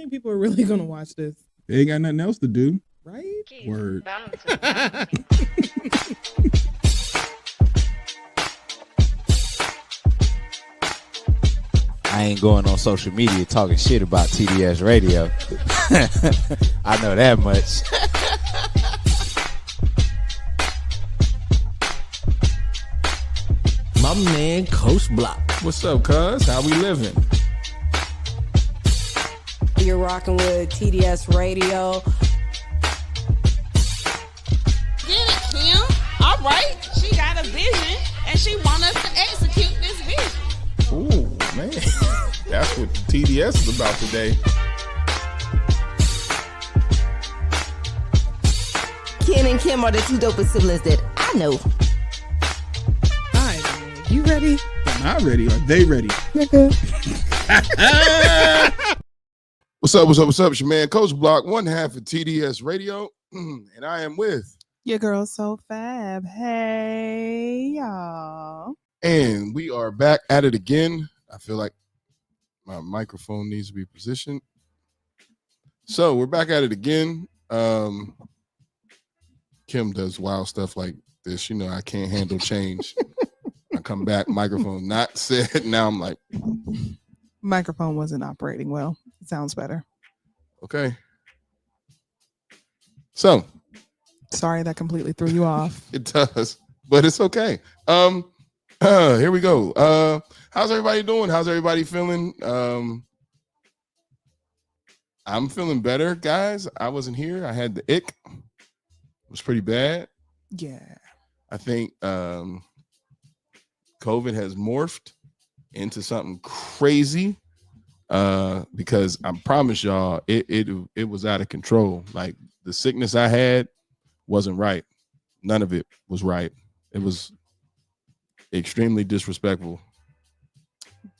many people are really gonna watch this? They ain't got nothing else to do. Right? Word. I ain't going on social media talking shit about TDS Radio. I know that much. My man, Coach Block. What's up, cuz? How we living? You're rocking with TDS Radio. Get it, Kim. All right. She got a vision, and she want us to execute this vision. Ooh, man. That's what TDS is about today. Ken and Kim are the two dopest siblings that I know. All right, man. You ready? I'm not ready. Are they ready? What's up? It's your man, Coach Block, one half of TDS Radio, and I am with Your girl so fab. Hey, y'all. and we are back at it again. I feel like my microphone needs to be positioned. So we're back at it again. Kim does wild stuff like this. You know, I can't handle change. I come back, microphone not set. Now I'm like, Microphone wasn't operating well. It sounds better. okay. So Sorry that completely threw you off. it does, but it's okay. Here we go. How's everybody doing? How's everybody feeling? I'm feeling better, guys. I wasn't here. I had the ick. It was pretty bad. Yeah. I think COVID has morphed into something crazy because I promise y'all it was out of control. Like the sickness I had wasn't right. None of it was right. It was extremely disrespectful.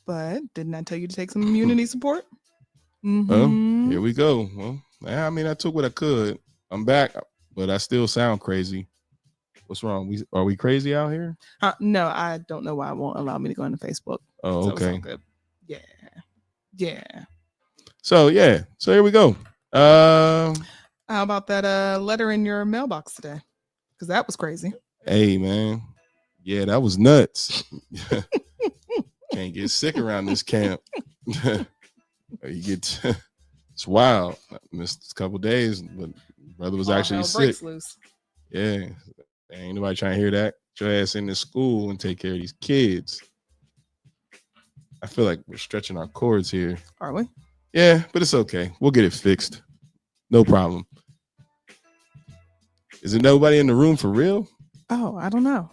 But didn't I tell you to take some immunity support? Well, here we go. Well, I mean, I took what I could. I'm back, but I still sound crazy. What's wrong? Are we crazy out here? No, I don't know why it won't allow me to go into Facebook. Oh, So it's all okay. good. Yeah. So here we go. How about that letter in your mailbox today? Because that was crazy. Hey, man. Yeah, that was nuts. Can't get sick around this camp. You get it's wild. I missed a couple days, but brother was actually sick. Loose. Yeah, ain't nobody trying to hear that. Get your ass in the school and take care of these kids. I feel like we're stretching our cords here. Are we? Yeah, but it's okay. We'll get it fixed. No problem. Is there nobody in the room for real? Oh, I don't know.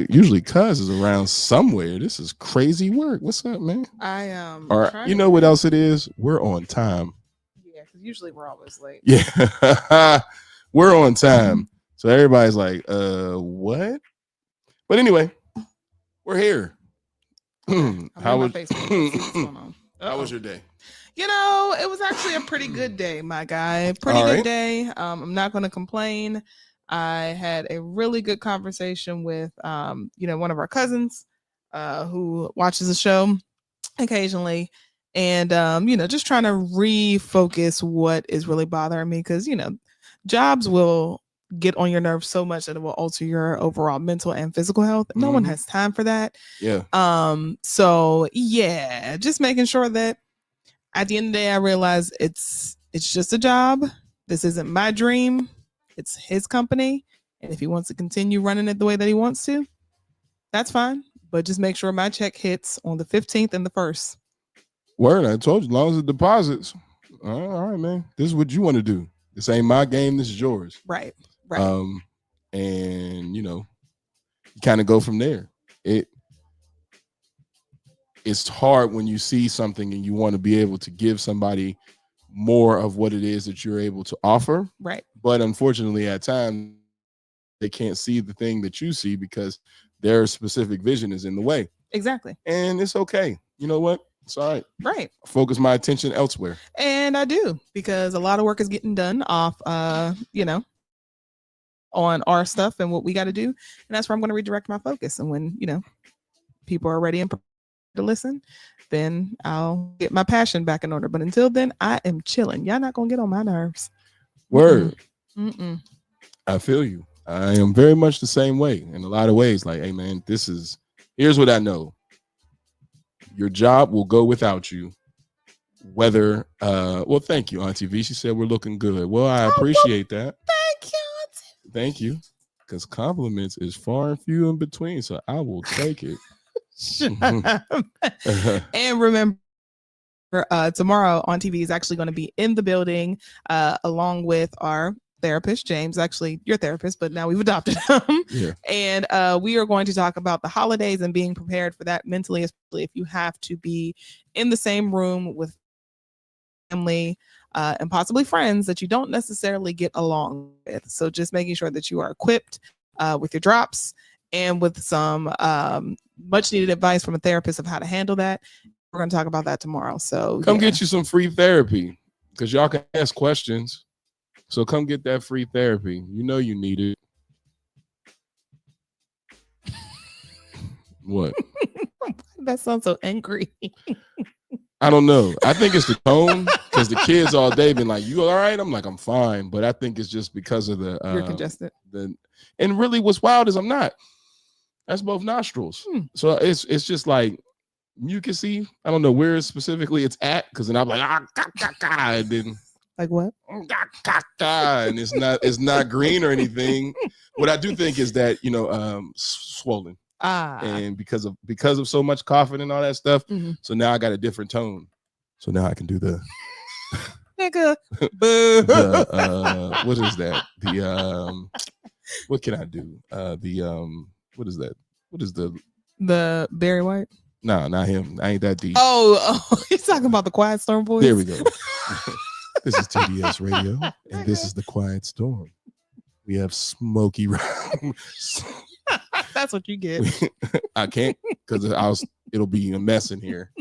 Usually Cuz is around somewhere. This is crazy work. What's up, man? Or you know what else it is? We're on time. Yeah, because usually we're always late. Yeah. We're on time. So everybody's like, what? But anyway, we're here. How was your day? You know, it was actually a pretty good day, my guy. Pretty good day. I'm not going to complain. I had a really good conversation with, one of our cousins who watches the show occasionally. And, just trying to refocus what is really bothering me. Because, jobs will get on your nerves so much that it will alter your overall mental and physical health. No one has time for that. Yeah. So, yeah, just making sure that at the end of the day, I realize it's just a job. This isn't my dream. It's his company. And if he wants to continue running it the way that he wants to, that's fine. But just make sure my check hits on the 15th and the 1st. Word, I told you, as long as it deposits. All right, man. This is what you want to do. This ain't my game. This is yours. Right. And, you kind of go from there. It's hard when you see something and you want to be able to give somebody more of what it is that you're able to offer. Right. But unfortunately, at times, they can't see the thing that you see because their specific vision is in the way. Exactly. And it's okay. You know what? It's all right. Right. Focus my attention elsewhere. And I do, because a lot of work is getting done off, on our stuff and what we got to do. And that's where I'm going to redirect my focus. And when, people are ready and to listen, then I'll get my passion back in order. But until then, I am chilling. Y'all not gonna get on my nerves. Word. Mm-mm. I feel you. I am very much the same way in a lot of ways. Like, hey man, here's what I know. Your job will go without you. Whether well, thank you, Auntie V. She said we're looking good. Well, I appreciate that. Thank you. Thank you. Because compliments is far and few in between. So I will take it. And remember, tomorrow on TV is actually going to be in the building along with our therapist, James, actually your therapist, but now we've adopted him. Yeah. And we are going to talk about the holidays and being prepared for that mentally, especially if you have to be in the same room with family and possibly friends that you don't necessarily get along with. So just making sure that you are equipped with your drops and with some much needed advice from a therapist of how to handle that. We're going to talk about that tomorrow. So come get you some free therapy because y'all can ask questions. So come get that free therapy. You know you need it. What? That sounds so angry. I don't know. I think it's the tone because the kids all day been like, "You all right?" I'm like, "I'm fine," but I think it's just because of the You're congested. And really, what's wild is I'm not. That's both nostrils. So it's just like mucusy. I don't know where specifically it's at because then I'm like, and then like what? And it's not green or anything. What I do think is that swollen. And because of so much coughing and all that stuff, so now I got a different tone. So now I can do the nigga. What is that? What can I do? What is that? What is the Barry White? No, not him. I ain't that deep. Oh, he's talking about the Quiet Storm voice. There we go. This is TDS Radio, and this is the Quiet Storm. We have Smokey. That's what you get. I can't because it'll be a mess in here.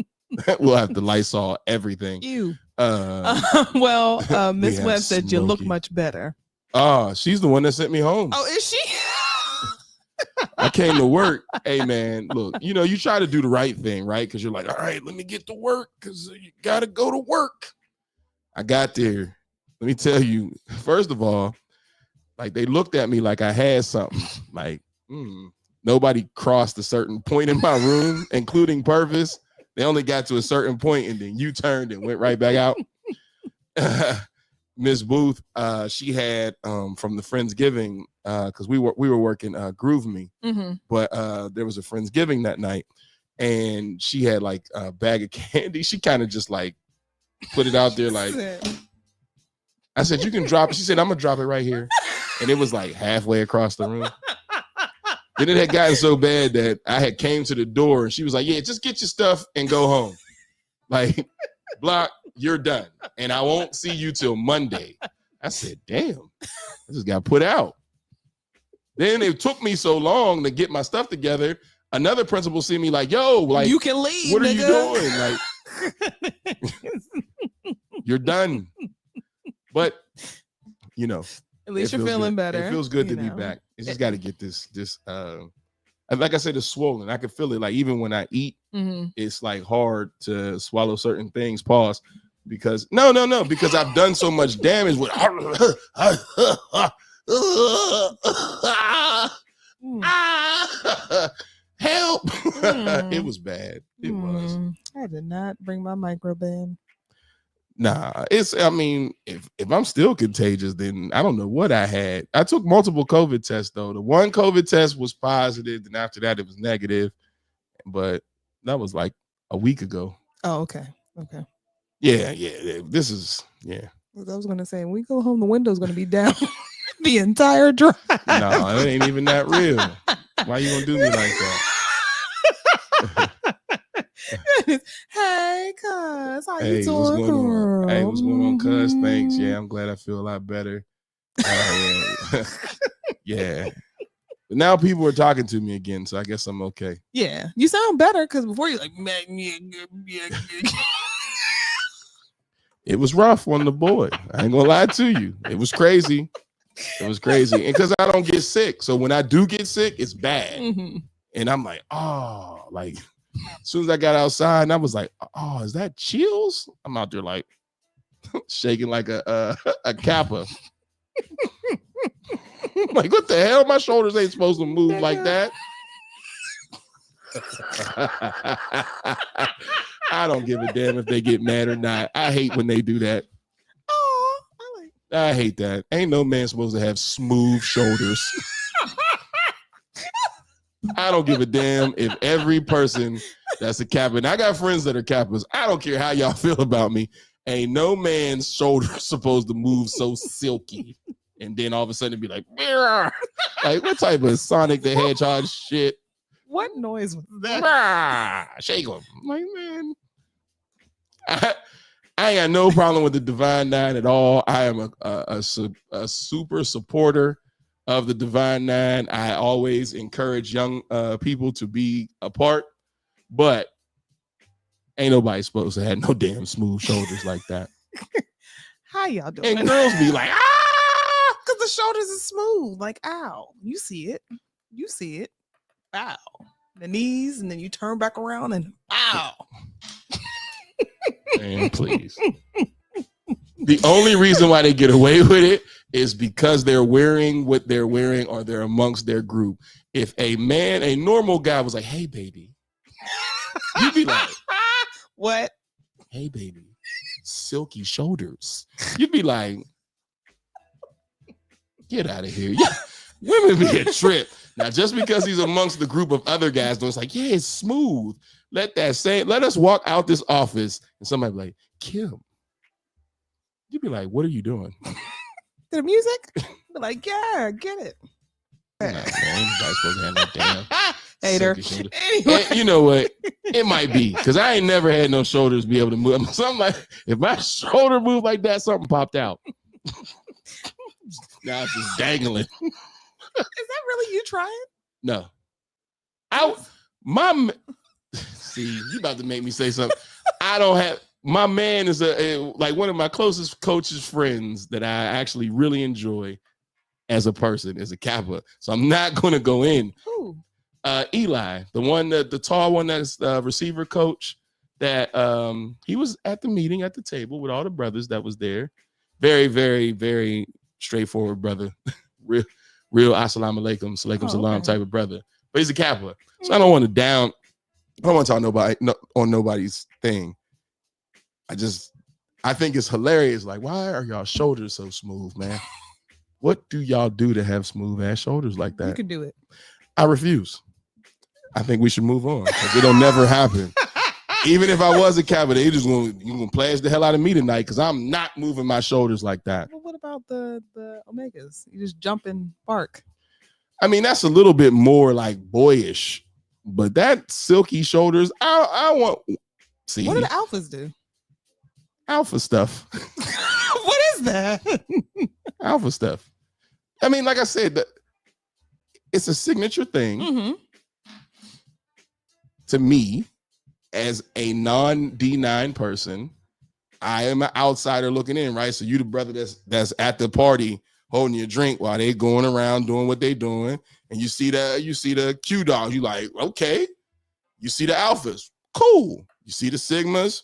We'll have to Lysol everything. Ew. Well, Miss Webb said you look much better. She's the one that sent me home. Oh, is she? I came to work. Hey man, look, you try to do the right thing, right? Because you're like, all right, let me get to work because you gotta go to work. I got there. Let me tell you, first of all, like they looked at me like I had something. Like, nobody crossed a certain point in my room, including Purvis. They only got to a certain point and then you turned and went right back out. Miss Booth, she had from the Friendsgiving, because we were working Groove Me, but there was a Friendsgiving that night, and she had like a bag of candy. She kind of just like put it out there, like I said, you can drop it. She said, I'm gonna drop it right here, and it was like halfway across the room. Then it had gotten so bad that I had came to the door, and she was like, "Yeah, just get your stuff and go home." Like, Block, you're done, and I won't see you till Monday. I said, damn, I just got put out. Then it took me so long to get my stuff together. Another principal see me like, yo, like, you can leave. What nigga. are you doing? Like, you're done. But, at least you're feeling good. better. It feels good to be back. It's just got to get this, like I said, it's swollen. I can feel it. Like even when I eat, it's like hard to swallow certain things. Pause. Because because I've done so much damage with help. It was bad. It was. I did not bring my microban. Nah, if I'm still contagious, then I don't know what I had. I took multiple COVID tests though. The one COVID test was positive, and after that it was negative. But that was like a week ago. Oh, okay. Yeah. This is I was gonna say when we go home, the window's gonna be down the entire drive. No, it ain't even that real. Why you gonna do me like that? Hey, cuz, how you doing? What's going on? Hey, what's going on, cuz? Thanks. Yeah, I'm glad I feel a lot better. Yeah. But now people are talking to me again, so I guess I'm okay. Yeah, you sound better because before you like, it was rough on the boy. I ain't gonna lie to you. It was crazy. And because I don't get sick, so when I do get sick, it's bad. And I'm like, oh, like As soon as I got outside, and I was like, "Oh, is that chills?" I'm out there like shaking like a kappa. Like, what the hell? My shoulders ain't supposed to move like that. I don't give a damn if they get mad or not. I hate when they do that. Oh, I hate that. Ain't no man supposed to have smooth shoulders. I don't give a damn if every person that's a Kappa, and I got friends that are Kappas. I don't care how y'all feel about me. Ain't no man's shoulder supposed to move so silky. And then all of a sudden be like, "Mirror." Like, what type of Sonic the Hedgehog shit? what noise was that? Shake them. Like, man. I ain't got no problem with the Divine Nine at all. I am a super supporter of the Divine Nine. I always encourage young people to be a part, but ain't nobody supposed to have no damn smooth shoulders like that. How y'all doing? And girls be like, ah, because the shoulders are smooth. Like, ow, you see it. You see it. Ow. The knees, and then you turn back around and ow. Man, please. The only reason why they get away with it is because they're wearing what they're wearing or they're amongst their group. If a normal guy was like, "Hey, baby," you'd be like, what? "Hey, baby, silky shoulders." You'd be like, "Get out of here." Yeah. Women be a trip. Now, just because he's amongst the group of other guys, it's like, yeah, it's smooth. Let us walk out this office and somebody be like, "Kim." You'd be like, "What are you doing?" The music? Be like, yeah, get it. Nah, man, anybody's supposed to have no damn Hater. Anyway. And you know what? It might be because I ain't never had no shoulders be able to move. Something like, if my shoulder moved like that, something popped out. Now it's just dangling. Is that really you trying? No. See, you about to make me say something. I don't have. My man is like one of my closest coach's friends that I actually really enjoy as a person, as a Kappa. So I'm not going to go in. Who? Eli, the tall one that's receiver coach. That he was at the meeting at the table with all the brothers that was there. Very, very, very straightforward brother. real assalamu alaikum, salam type of brother. But he's a Kappa, so I don't want to talk on nobody's thing. I think it's hilarious. Like, why are y'all shoulders so smooth, man? What do y'all do to have smooth ass shoulders like that? You can do it. I refuse. I think we should move on because it'll never happen. Even if I was a Kappa, they just gonna plash the hell out of me tonight because I'm not moving my shoulders like that. Well, what about the Omegas? You just jump and bark. I mean, that's a little bit more like boyish, but that silky shoulders, I want. See, what do the alphas do? Alpha stuff. What is that? Alpha stuff. I mean, like I said, it's a signature thing to me as a non-D9 person. I am an outsider looking in, right? So you the brother that's at the party holding your drink while they going around doing what they doing, and you see the Q dogs. You like, okay. You see the alphas, cool. You see the sigmas.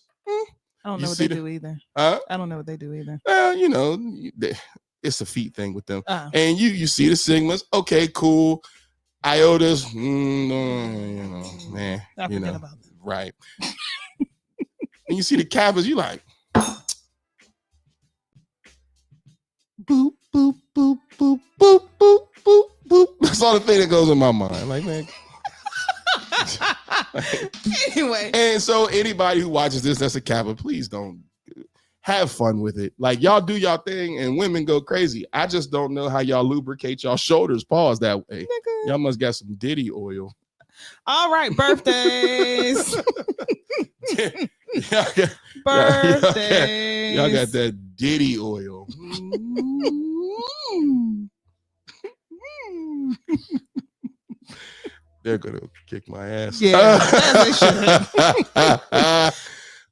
I don't know what they do either. Huh? I don't know what they do either. Well, you know, it's a feet thing with them. And you see the sigmas, okay, cool. Iotas, you know, man, I forget about them. Right. And you see the Kappas, you like, boop, boop, boop, boop, boop, boop, boop, boop. That's all the thing that goes in my mind. Like, man. Anyway. And so anybody who watches this that's a Kappa, please don't have fun with it. Like, y'all do y'all thing and women go crazy. I just don't know how y'all lubricate y'all shoulders, pause that way. Nigga. Y'all must got some Diddy oil. All right, birthdays. Birthdays. Y'all got that Diddy oil. They're gonna kick my ass. Yeah.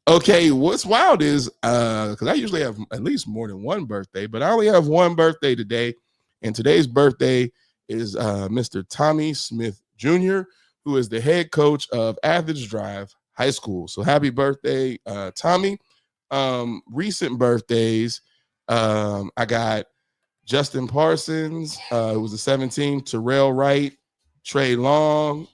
Okay, what's wild is because I usually have at least more than one birthday, but I only have one birthday today, and today's birthday is Mr. Tommy Smith Jr., who is the head coach of Athens Drive High School. So happy birthday, Tommy. Recent birthdays, I got Justin Parsons, who was the 17th, Terrell Wright, Trey Long.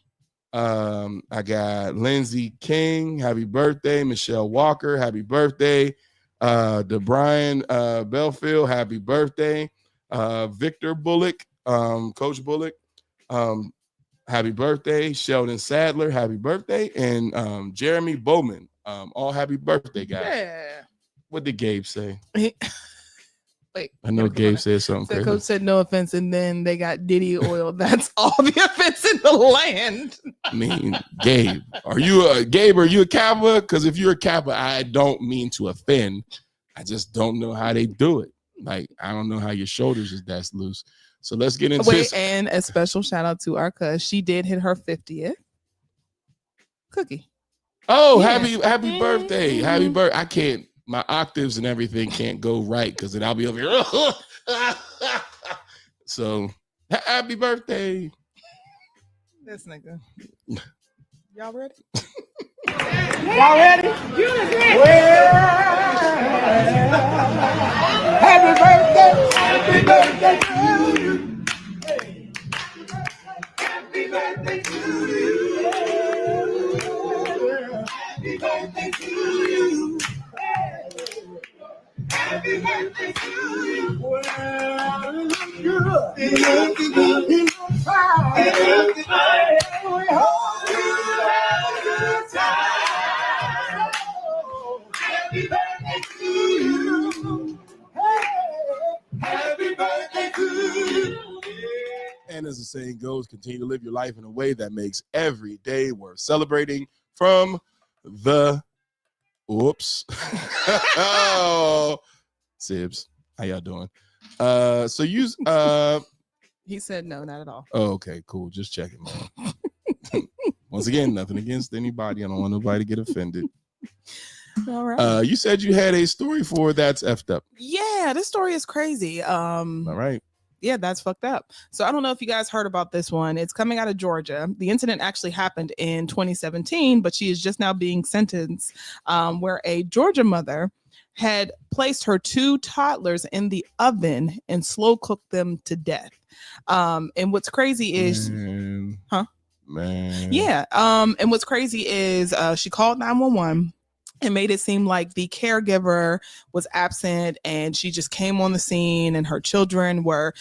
I got Lindsey King, happy birthday. Michelle Walker, happy birthday. DeBrian Belfield, happy birthday. Victor Bullock, Coach Bullock, happy birthday. Sheldon Sadler, happy birthday. And Jeremy Bowman, all happy birthday, guys. Yeah. What did Gabe say? Wait, I know Gabe said something so crazy. Coach said no offense, and then they got Diddy oil. That's all the offense in the land. I mean, Gabe, are you a Kappa? Because if you're a Kappa, I don't mean to offend. I just don't know how they do it. Like, I don't know how your shoulders is that loose. So let's get into this. And a special shout out to our cuz. She did hit her 50th. Cookie. Oh, Yeah. happy birthday. Happy birthday. I can't, my octaves and everything can't go right because then I'll be over here. So happy birthday. This nigga. Y'all ready? Y'all ready? Happy birthday! Happy birthday to you! Happy birthday to you! Happy birthday to you! Happy birthday to you! Well, you look good. You look good. You look fine. You look fine. We hope you have a good time. Happy birthday to you. Hey, happy birthday to you. And as the saying goes, continue to live your life in a way that makes every day worth celebrating. From the oh, Sibs, how y'all doing? So you He said no, not at all. oh, okay, cool. Just checking, man. Once again, nothing against anybody. I don't want nobody to get offended. All right. You said you had a story for That's Effed Up. Yeah, this story is crazy. All right. Yeah, that's fucked up. So I don't know if you guys heard about this one. It's coming out of Georgia. The incident actually happened in 2017, but she is just now being sentenced where a Georgia mother had placed her 2 toddlers in the oven and slow cooked them to death. And what's crazy is, Man. yeah. And what's crazy is she called 911. It made it seem like the caregiver was absent and she just came on the scene and her children were,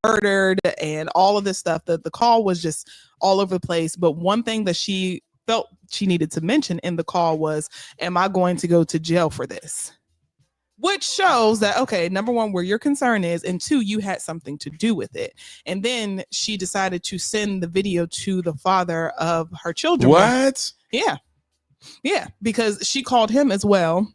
murdered and all of this stuff. The call was just all over the place. But one thing that she felt she needed to mention in the call was, am I going to go to jail for this? Which shows that, okay, number one, where your concern is, and 2, you had something to do with it. And then she decided to send the video to the father of her children. What? Yeah. Yeah, because she called him as well.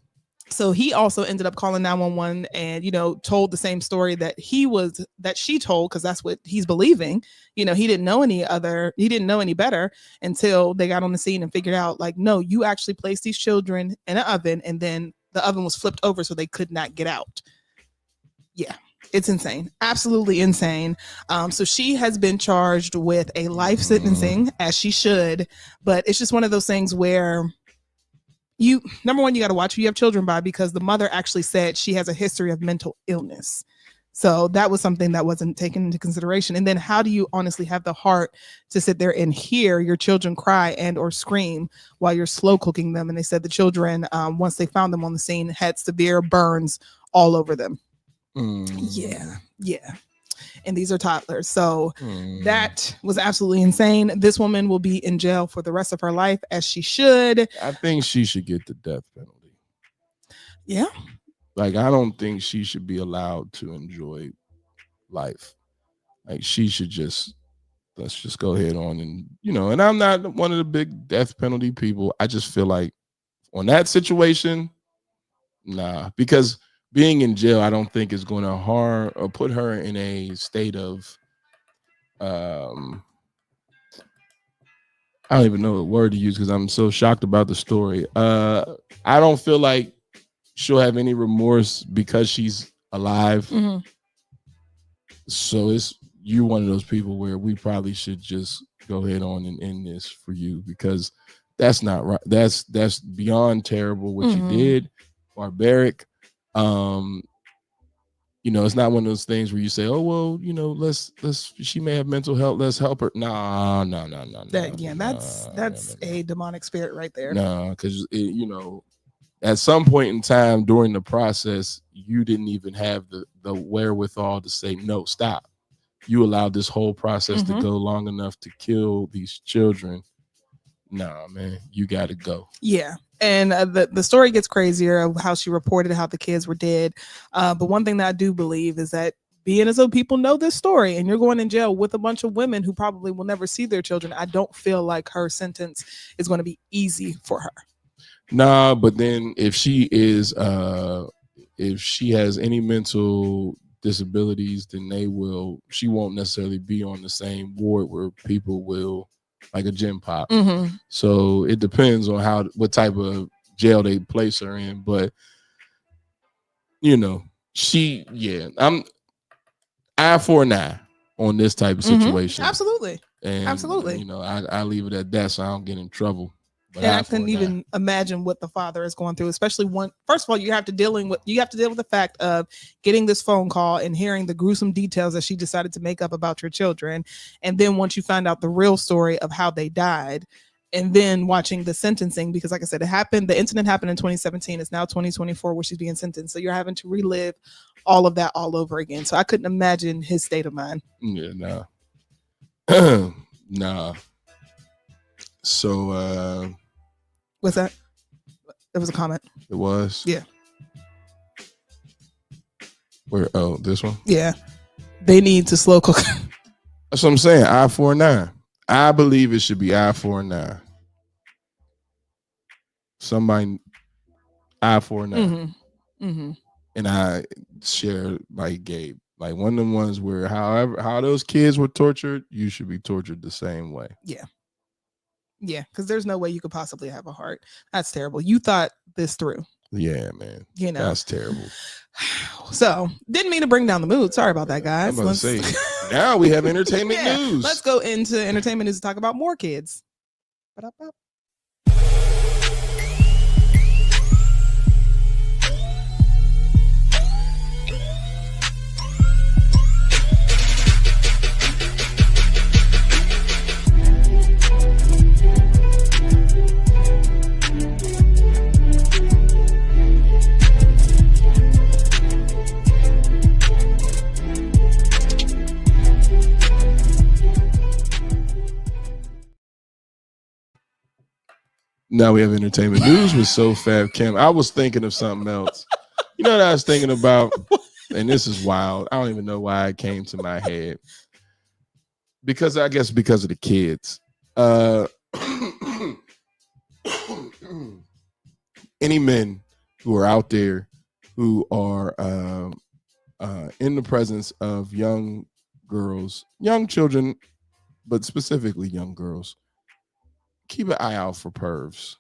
So he also ended up calling 911 and, told the same story that she told, because that's what he's believing. He didn't know any better until they got on the scene and figured out, like, no, you actually placed these children in an oven and then the oven was flipped over so they could not get out. Yeah. It's insane. Absolutely insane. So she has been charged with a life sentencing, as she should, but it's just one of those things where number one, you got to watch who you have children by, because the mother actually said she has a history of mental illness. So that was something that wasn't taken into consideration. And then how do you honestly have the heart to sit there and hear your children cry and or scream while you're slow cooking them? And they said the children, once they found them on the scene, had severe burns all over them. Yeah. And these are toddlers. So that was absolutely insane. This woman will be in jail for the rest of her life, as she should. I think she should get the death penalty. Yeah. Like, I don't think she should be allowed to enjoy life. Like, she should let's just go ahead on and, and I'm not one of the big death penalty people. I just feel like on that situation, nah, because being in jail, I don't think is going to harm or put her in a state of, I don't even know what word to use because I'm so shocked about the story. I don't feel like she'll have any remorse because she's alive. Mm-hmm. So you're one of those people where we probably should just go ahead on and end this for you, because that's not right. That's beyond terrible what you did, barbaric. It's not one of those things where you say, oh, well, let's she may have mental health, let's help her. No. That's a demonic spirit right there. No, because at some point in time during the process, you didn't even have the wherewithal to say, no, stop. You allowed this whole process to go long enough to kill these children. Nah, man, you got to go. Yeah. And the story gets crazier of how she reported how the kids were dead. But one thing that I do believe is that being as though people know this story and you're going in jail with a bunch of women who probably will never see their children, I don't feel like her sentence is going to be easy for her. Nah, but then if she has any mental disabilities, then she won't necessarily be on the same ward where people will, like a gym pop. So it depends on what type of jail they place her in. But I'm eye for an eye on this type of situation. Absolutely. And absolutely. I leave it at that so I don't get in trouble. But and I couldn't even imagine what the father is going through, especially first of all, you have to deal with the fact of getting this phone call and hearing the gruesome details that she decided to make up about your children. And then once you find out the real story of how they died, and then watching the sentencing, because like I said, the incident happened in 2017. It's now 2024 where she's being sentenced. So you're having to relive all of that all over again. So I couldn't imagine his state of mind. Yeah, nah. Nah. So, what's that? There was a comment. It was? Yeah. Where? Oh, this one? Yeah. They need to slow cook. That's what I'm saying. Eye for an eye. I believe it should be eye for an eye. Somebody, eye for an eye. And I share like Gabe. Like one of them ones where how those kids were tortured, you should be tortured the same way. Yeah. Yeah, because there's no way you could possibly have a heart. That's terrible. You thought this through. Yeah, man. That's terrible. So, didn't mean to bring down the mood. Sorry about that, guys. I'm about to say, now we have entertainment news. Let's go into entertainment news to talk about more kids. Ba-da-ba. Now we have entertainment news with SoFab Kim. I was thinking of something else. You know what I was thinking about? And this is wild. I don't even know why it came to my head. Because of the kids. Any men who are out there who are in the presence of young girls, young children, but specifically young girls, keep an eye out for pervs,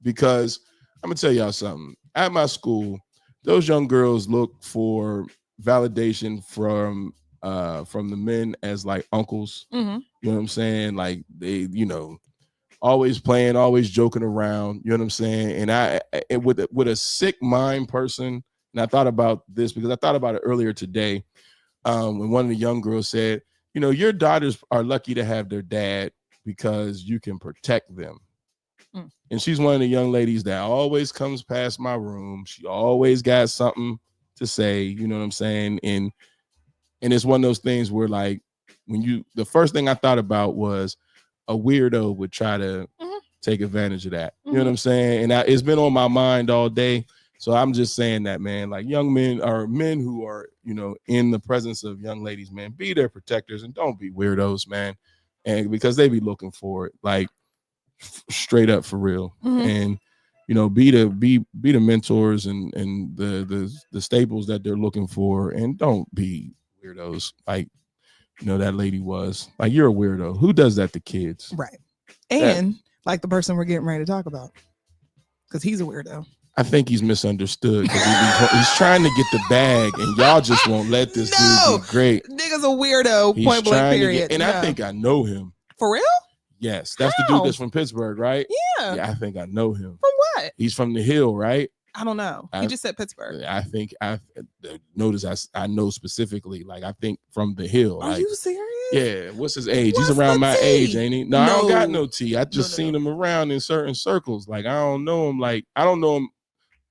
because I'm gonna tell y'all something. At my school, those young girls look for validation from the men as like uncles. You know what I'm saying? Like they, always playing, always joking around. You know what I'm saying? And with a sick mind person, and I thought about this because I thought about it earlier today, when one of the young girls said, your daughters are lucky to have their dad because you can protect them. And she's one of the young ladies that always comes past my room. She always got something to say, you know what I'm saying? And it's one of those things where like the first thing I thought about was a weirdo would try to take advantage of that. You know what I'm saying? And it's been on my mind all day. So I'm just saying that, man, like young men or men who are, in the presence of young ladies, man, be their protectors and don't be weirdos, man. And because they be looking for it, like straight up for real. And be the mentors and the staples that they're looking for, and don't be weirdos like that lady was. Like, you're a weirdo. Who does that to kids? Right. And like the person we're getting ready to talk about, because he's a weirdo. I think he's misunderstood because he's trying to get the bag, and y'all just won't let this dude be great. Nigga's a weirdo. Point blank period. I think I know him. For real? Yes, that's the How? dude that's from Pittsburgh, right? Yeah. Yeah, I think I know him. From what? He's from the Hill, right? I don't know. He just said Pittsburgh. I think I notice I know specifically. Like I think from the Hill. Are like, you serious? Yeah. What's his age? What's He's around the my T? age, ain't he? No, I don't got No. no T. I just No. seen him around in certain circles. Like I don't know him. Like I don't know him.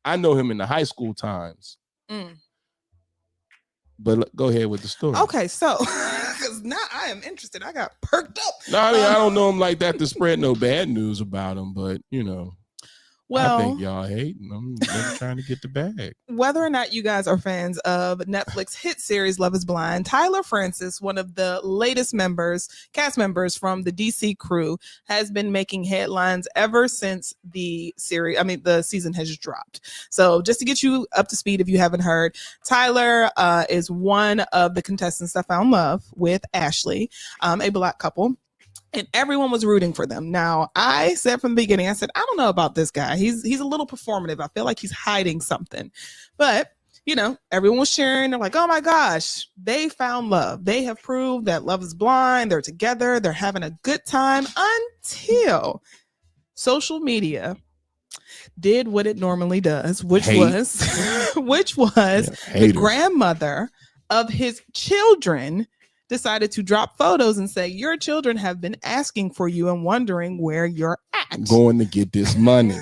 I know him in the high school times. But go ahead with the story. Okay, so because now I am interested. I got perked up. No, I mean I don't know him like that to spread no bad news about him, but you know. Well, I think y'all hating. I'm just trying to get the bag. Whether or not you guys are fans of Netflix hit series Love is Blind, Tyler Francis, one of the latest cast members from the DC crew, has been making headlines ever since the season has dropped. So just to get you up to speed, if you haven't heard, Tyler is one of the contestants that found love with Ashley, a Black couple. And everyone was rooting for them. Now, I said from the beginning, I said, I don't know about this guy. He's a little performative. I feel like he's hiding something. But, everyone was sharing. They're like, oh my gosh, they found love. They have proved that love is blind. They're together. They're having a good time until social media did what it normally does, which was the grandmother of his children decided to drop photos and say, your children have been asking for you and wondering where you're at. Going to get this money.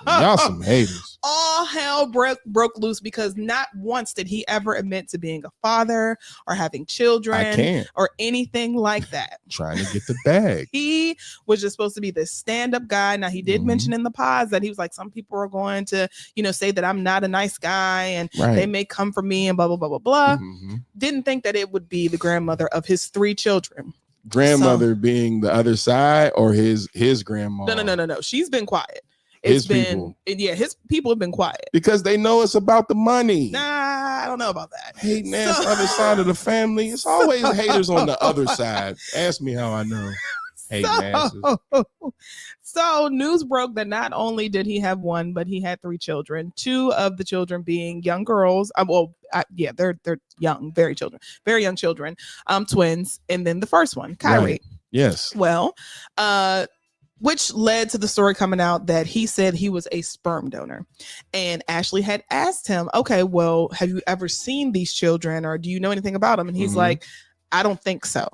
Y'all some haters. All hell broke loose because not once did he ever admit to being a father or having children or anything like that. Trying to get the bag. He was just supposed to be this stand-up guy. Now, he did mention in the pods that he was like, some people are going to, say that I'm not a nice guy and they may come for me and blah, blah, blah, blah, blah. Didn't think that it would be the grandmother of his 3 children. Grandmother being the other side or his grandma? No. She's been quiet. His people have been quiet because they know it's about the money. Nah, I don't know about that. Hating ass other side of the family. It's always haters on the other side. Ask me how I know. Hating asses. So news broke that not only did he have 1, but he had 3 children. 2 of the children being young girls. They're young, very young children. Twins, and then the first one, Kyrie. Right. Yes. Well, which led to the story coming out that he said he was a sperm donor. And Ashley had asked him, okay, well, have you ever seen these children or do you know anything about them? And he's like, I don't think so.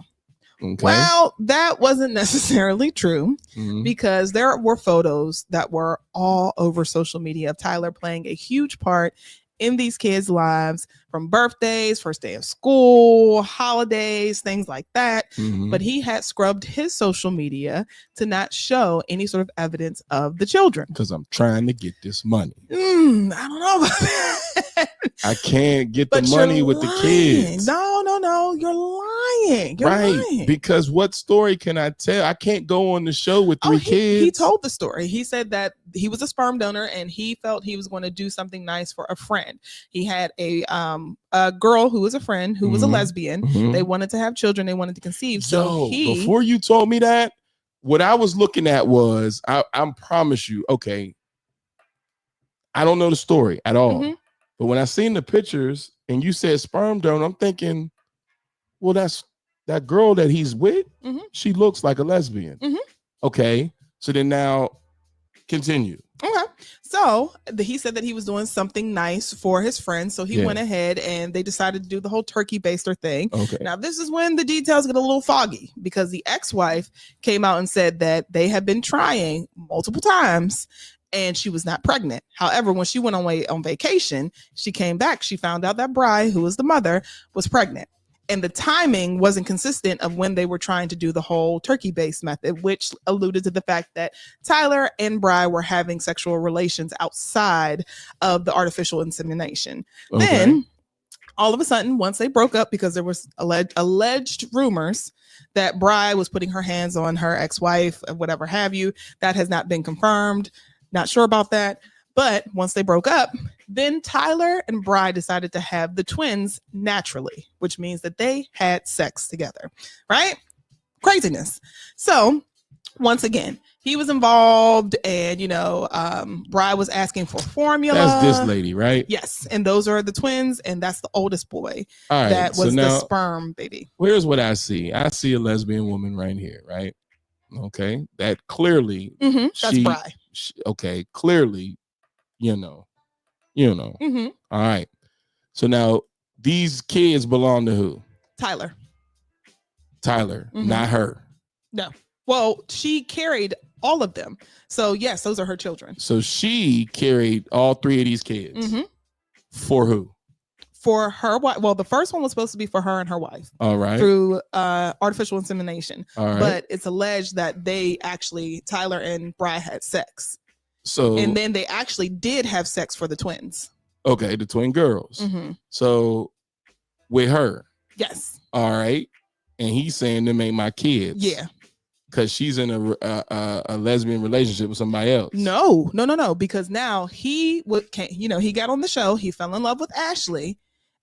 Okay. Well, that wasn't necessarily true because there were photos that were all over social media of Tyler playing a huge part in these kids' lives, from birthdays, first day of school, holidays, things like that. But he had scrubbed his social media to not show any sort of evidence of the children. Because I'm trying to get this money. I don't know about that. I can't get the money with the kids. No. You're lying. You're lying. Because what story can I tell? I can't go on the show with 3 kids. He told the story. He said that he was a sperm donor and he felt he was going to do something nice for a friend. He had a girl who was a friend who was a lesbian. They wanted to have children. They wanted to conceive. So before you told me that, what I was looking at was, I promise you, okay, I don't know the story at all. But when I seen the pictures and you said sperm donor, I'm thinking, well, that's that girl that he's with. She looks like a lesbian. Okay. So then now continue. Okay. So he said that he was doing something nice for his friends. So he went ahead and they decided to do the whole turkey baster thing. Okay. Now, this is when the details get a little foggy because the ex-wife came out and said that they had been trying multiple times and she was not pregnant. However, when she went away on vacation, she came back. She found out that Bri, who was the mother, was pregnant. And the timing wasn't consistent of when they were trying to do the whole turkey-based method, which alluded to the fact that Tyler and Bri were having sexual relations outside of the artificial insemination. Okay. Then, all of a sudden, once they broke up, because there was alleged rumors that Bri was putting her hands on her ex-wife, whatever have you, that has not been confirmed. Not sure about that. But once they broke up, then Tyler and Bri decided to have the twins naturally, which means that they had sex together, right? Craziness. So once again, he was involved, and Bri was asking for formula. That's this lady, right? Yes, and those are the twins, and that's the oldest boy. All right, that was so now, the sperm baby. Here's what I see. I see a lesbian woman right here, right? Okay, that clearly that's Bri. Okay, clearly, Mm-hmm. All right. So now these kids belong to who? Tyler, not her. No. Well, she carried all of them. So yes, those are her children. So she carried all 3 of these kids. For who? For her wife. Well, the first one was supposed to be for her and her wife. All right. Through artificial insemination. All right. But it's alleged that Tyler and Bri had sex. So and then they actually did have sex for the twins. Okay, the twin girls. So with her. Yes. All right. And he's saying them ain't my kids. Yeah. Because she's in a lesbian relationship with somebody else. No. Because now he got on the show. He fell in love with Ashley.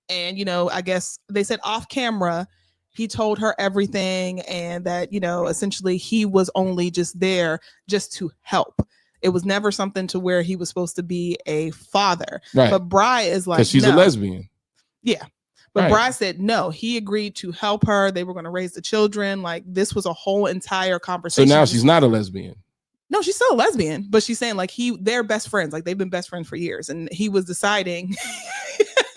And, I guess they said off camera, he told her everything. And that, essentially he was only just there just to help. It was never something to where he was supposed to be a father. Right. But Bri is like, because she's a lesbian. Yeah. But Bri said no. He agreed to help her. They were going to raise the children. Like, this was a whole entire conversation. So now she's not a lesbian. No, she's still a lesbian. But she's saying like they're best friends. Like they've been best friends for years. And he was deciding.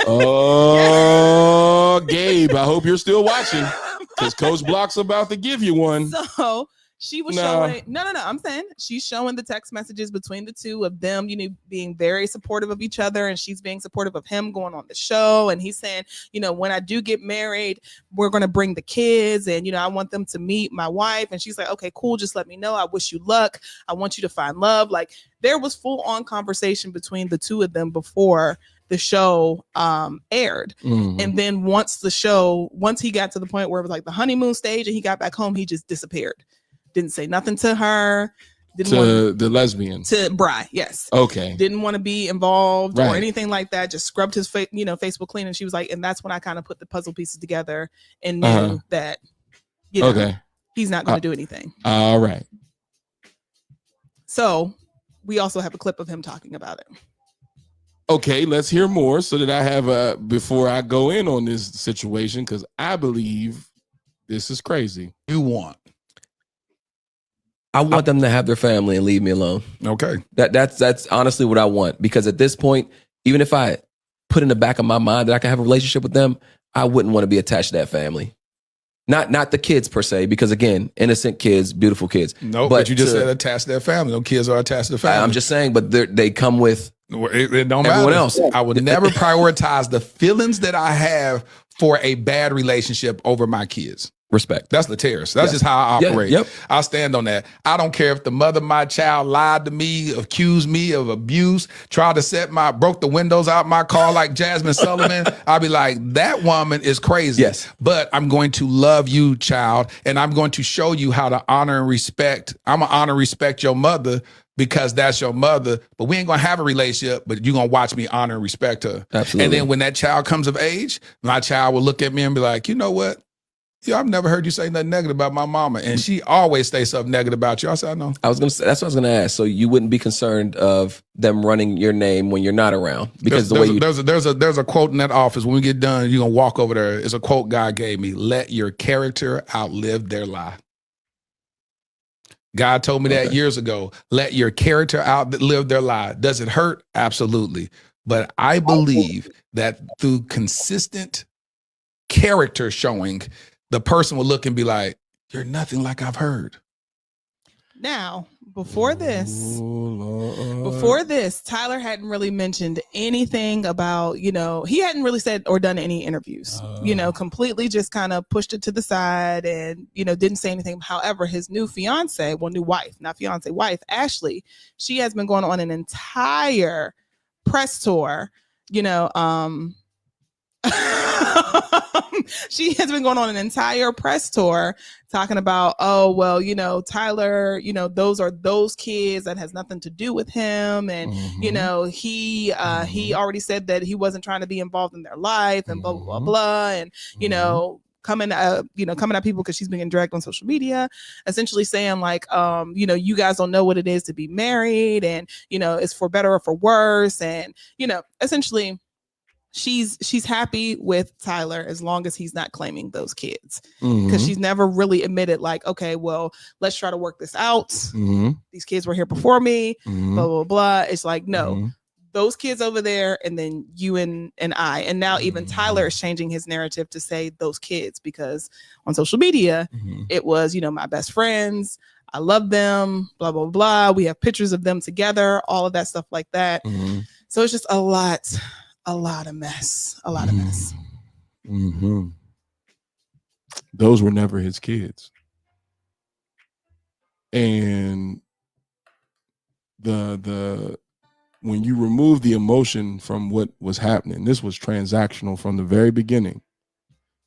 Oh, Gabe, I hope you're still watching. Because Coach Block's about to give you one. So she was showing. No. I'm saying she's showing the text messages between the two of them, being very supportive of each other. And she's being supportive of him going on the show. And he's saying, when I do get married, we're going to bring the kids. And, I want them to meet my wife. And she's like, okay, cool. Just let me know. I wish you luck. I want you to find love. Like there was full on conversation between the two of them before the show aired. And then once he got to the point where it was like the honeymoon stage and he got back home, he just disappeared. Didn't say nothing to her. The lesbian. To Bri, yes. Okay. Didn't want to be involved or anything like that. Just scrubbed his Facebook clean. And she was like, and that's when I kind of put the puzzle pieces together and knew that, he's not going to do anything. All right. So we also have a clip of him talking about it. Okay, let's hear more so that I have before I go in on this situation, because I believe this is crazy. I want them to have their family and leave me alone. Okay. That's honestly what I want, because at this point, even if I put in the back of my mind that I can have a relationship with them, I wouldn't want to be attached to that family. Not the kids per se, because again, innocent kids, beautiful kids. No, but you just said attached to their family. No kids are attached to the family. I'm just saying, but they come with it don't everyone matter. else. I would never prioritize the feelings that I have for a bad relationship over my kids. Respect. That's Lateris. That's just how I operate. Yep. I stand on that. I don't care if the mother of my child lied to me, accused me of abuse, tried to broke the windows out my car like Jasmine Sullivan. I'll be like, that woman is crazy. Yes. But I'm going to love you, child, and I'm going to show you how to honor and respect. I'm going to honor and respect your mother because that's your mother, but we ain't going to have a relationship, but you're going to watch me honor and respect her. Absolutely. And then when that child comes of age, my child will look at me and be like, you know what? Yeah, I've never heard you say nothing negative about my mama. And she always says something negative about you. I said, I know. I was going to say, that's what I was going to ask. So you wouldn't be concerned of them running your name when you're not around? Because there's a quote in that office. When we get done, you're going to walk over there. It's a quote God gave me. Let your character outlive their lie. God told me that years ago. Let your character outlive their lie. Does it hurt? Absolutely. But I believe that through consistent character showing, the person will look and be like, you're nothing like I've heard. Now, before this, Tyler hadn't really mentioned anything about, he hadn't really said or done any interviews, completely just kind of pushed it to the side and, didn't say anything. However, his new wife, Ashley, she has been going on an entire press tour, she has been going on an entire press tour talking about, Tyler, those are those kids, that has nothing to do with him. And, he already said that he wasn't trying to be involved in their life and blah, blah, blah, blah. And, coming at people because she's being dragged on social media, essentially saying like, you guys don't know what it is to be married, and it's for better or for worse, and essentially she's happy with Tyler as long as he's not claiming those kids, because she's never really admitted like, okay, well, let's try to work this out. These kids were here before me, blah blah blah. It's like, no, those kids over there, and then you and I. And now even Tyler is changing his narrative to say those kids, because on social media it was, my best friends, I love them, blah blah blah, we have pictures of them together, all of that stuff like that. So it's just a lot of mess. Those were never his kids. And the when you remove the emotion from what was happening, this was transactional from the very beginning,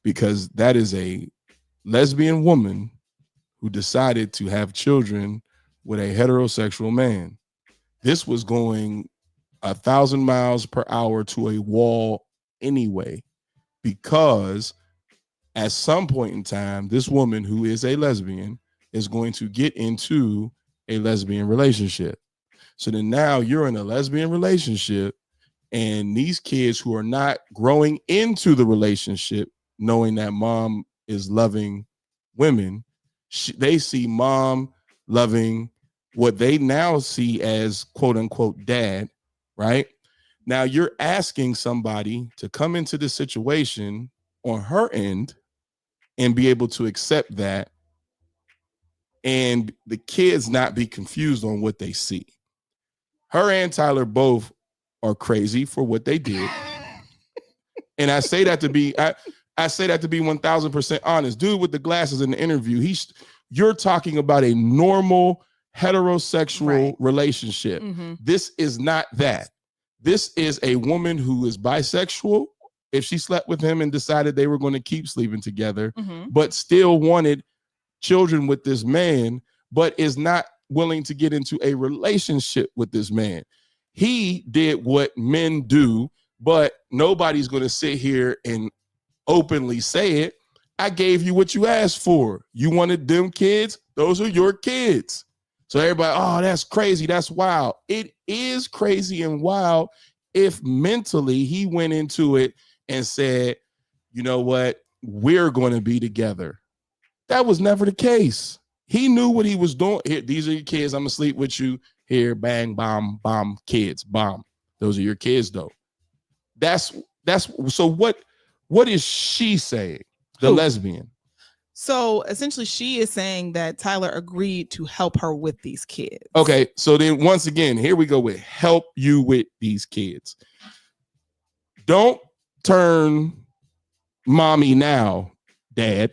because that is a lesbian woman who decided to have children with a heterosexual man. This was going 1,000 miles per hour to a wall anyway, because at some point in time, this woman who is a lesbian is going to get into a lesbian relationship. So then now you're in a lesbian relationship, and these kids who are not growing into the relationship, knowing that mom is loving women, they see mom loving what they now see as quote unquote dad. Right now, you're asking somebody to come into the situation on her end and be able to accept that, and the kids not be confused on what they see. Her and Tyler both are crazy for what they did, and I say that to be 1,000% honest. Dude with the glasses in the interview, you're talking about a normal heterosexual relationship. This is not that. This is a woman who is bisexual. If she slept with him and decided they were going to keep sleeping together, but still wanted children with this man, but is not willing to get into a relationship with this man. He did what men do, but nobody's going to sit here and openly say it. I gave you what you asked for. You wanted them kids. Those are your kids. So everybody, oh, that's crazy. That's wild. It is crazy and wild if mentally he went into it and said, you know what, we're going to be together. That was never the case. He knew what he was doing. Here, these are your kids. I'm going to sleep with you. Here, bang, bomb, bomb, kids, bomb. Those are your kids, though. That's so what is she saying? The lesbian. So essentially, she is saying that Tyler agreed to help her with these kids. Okay, so then once again, here we go with help you with these kids. Don't turn mommy now, dad.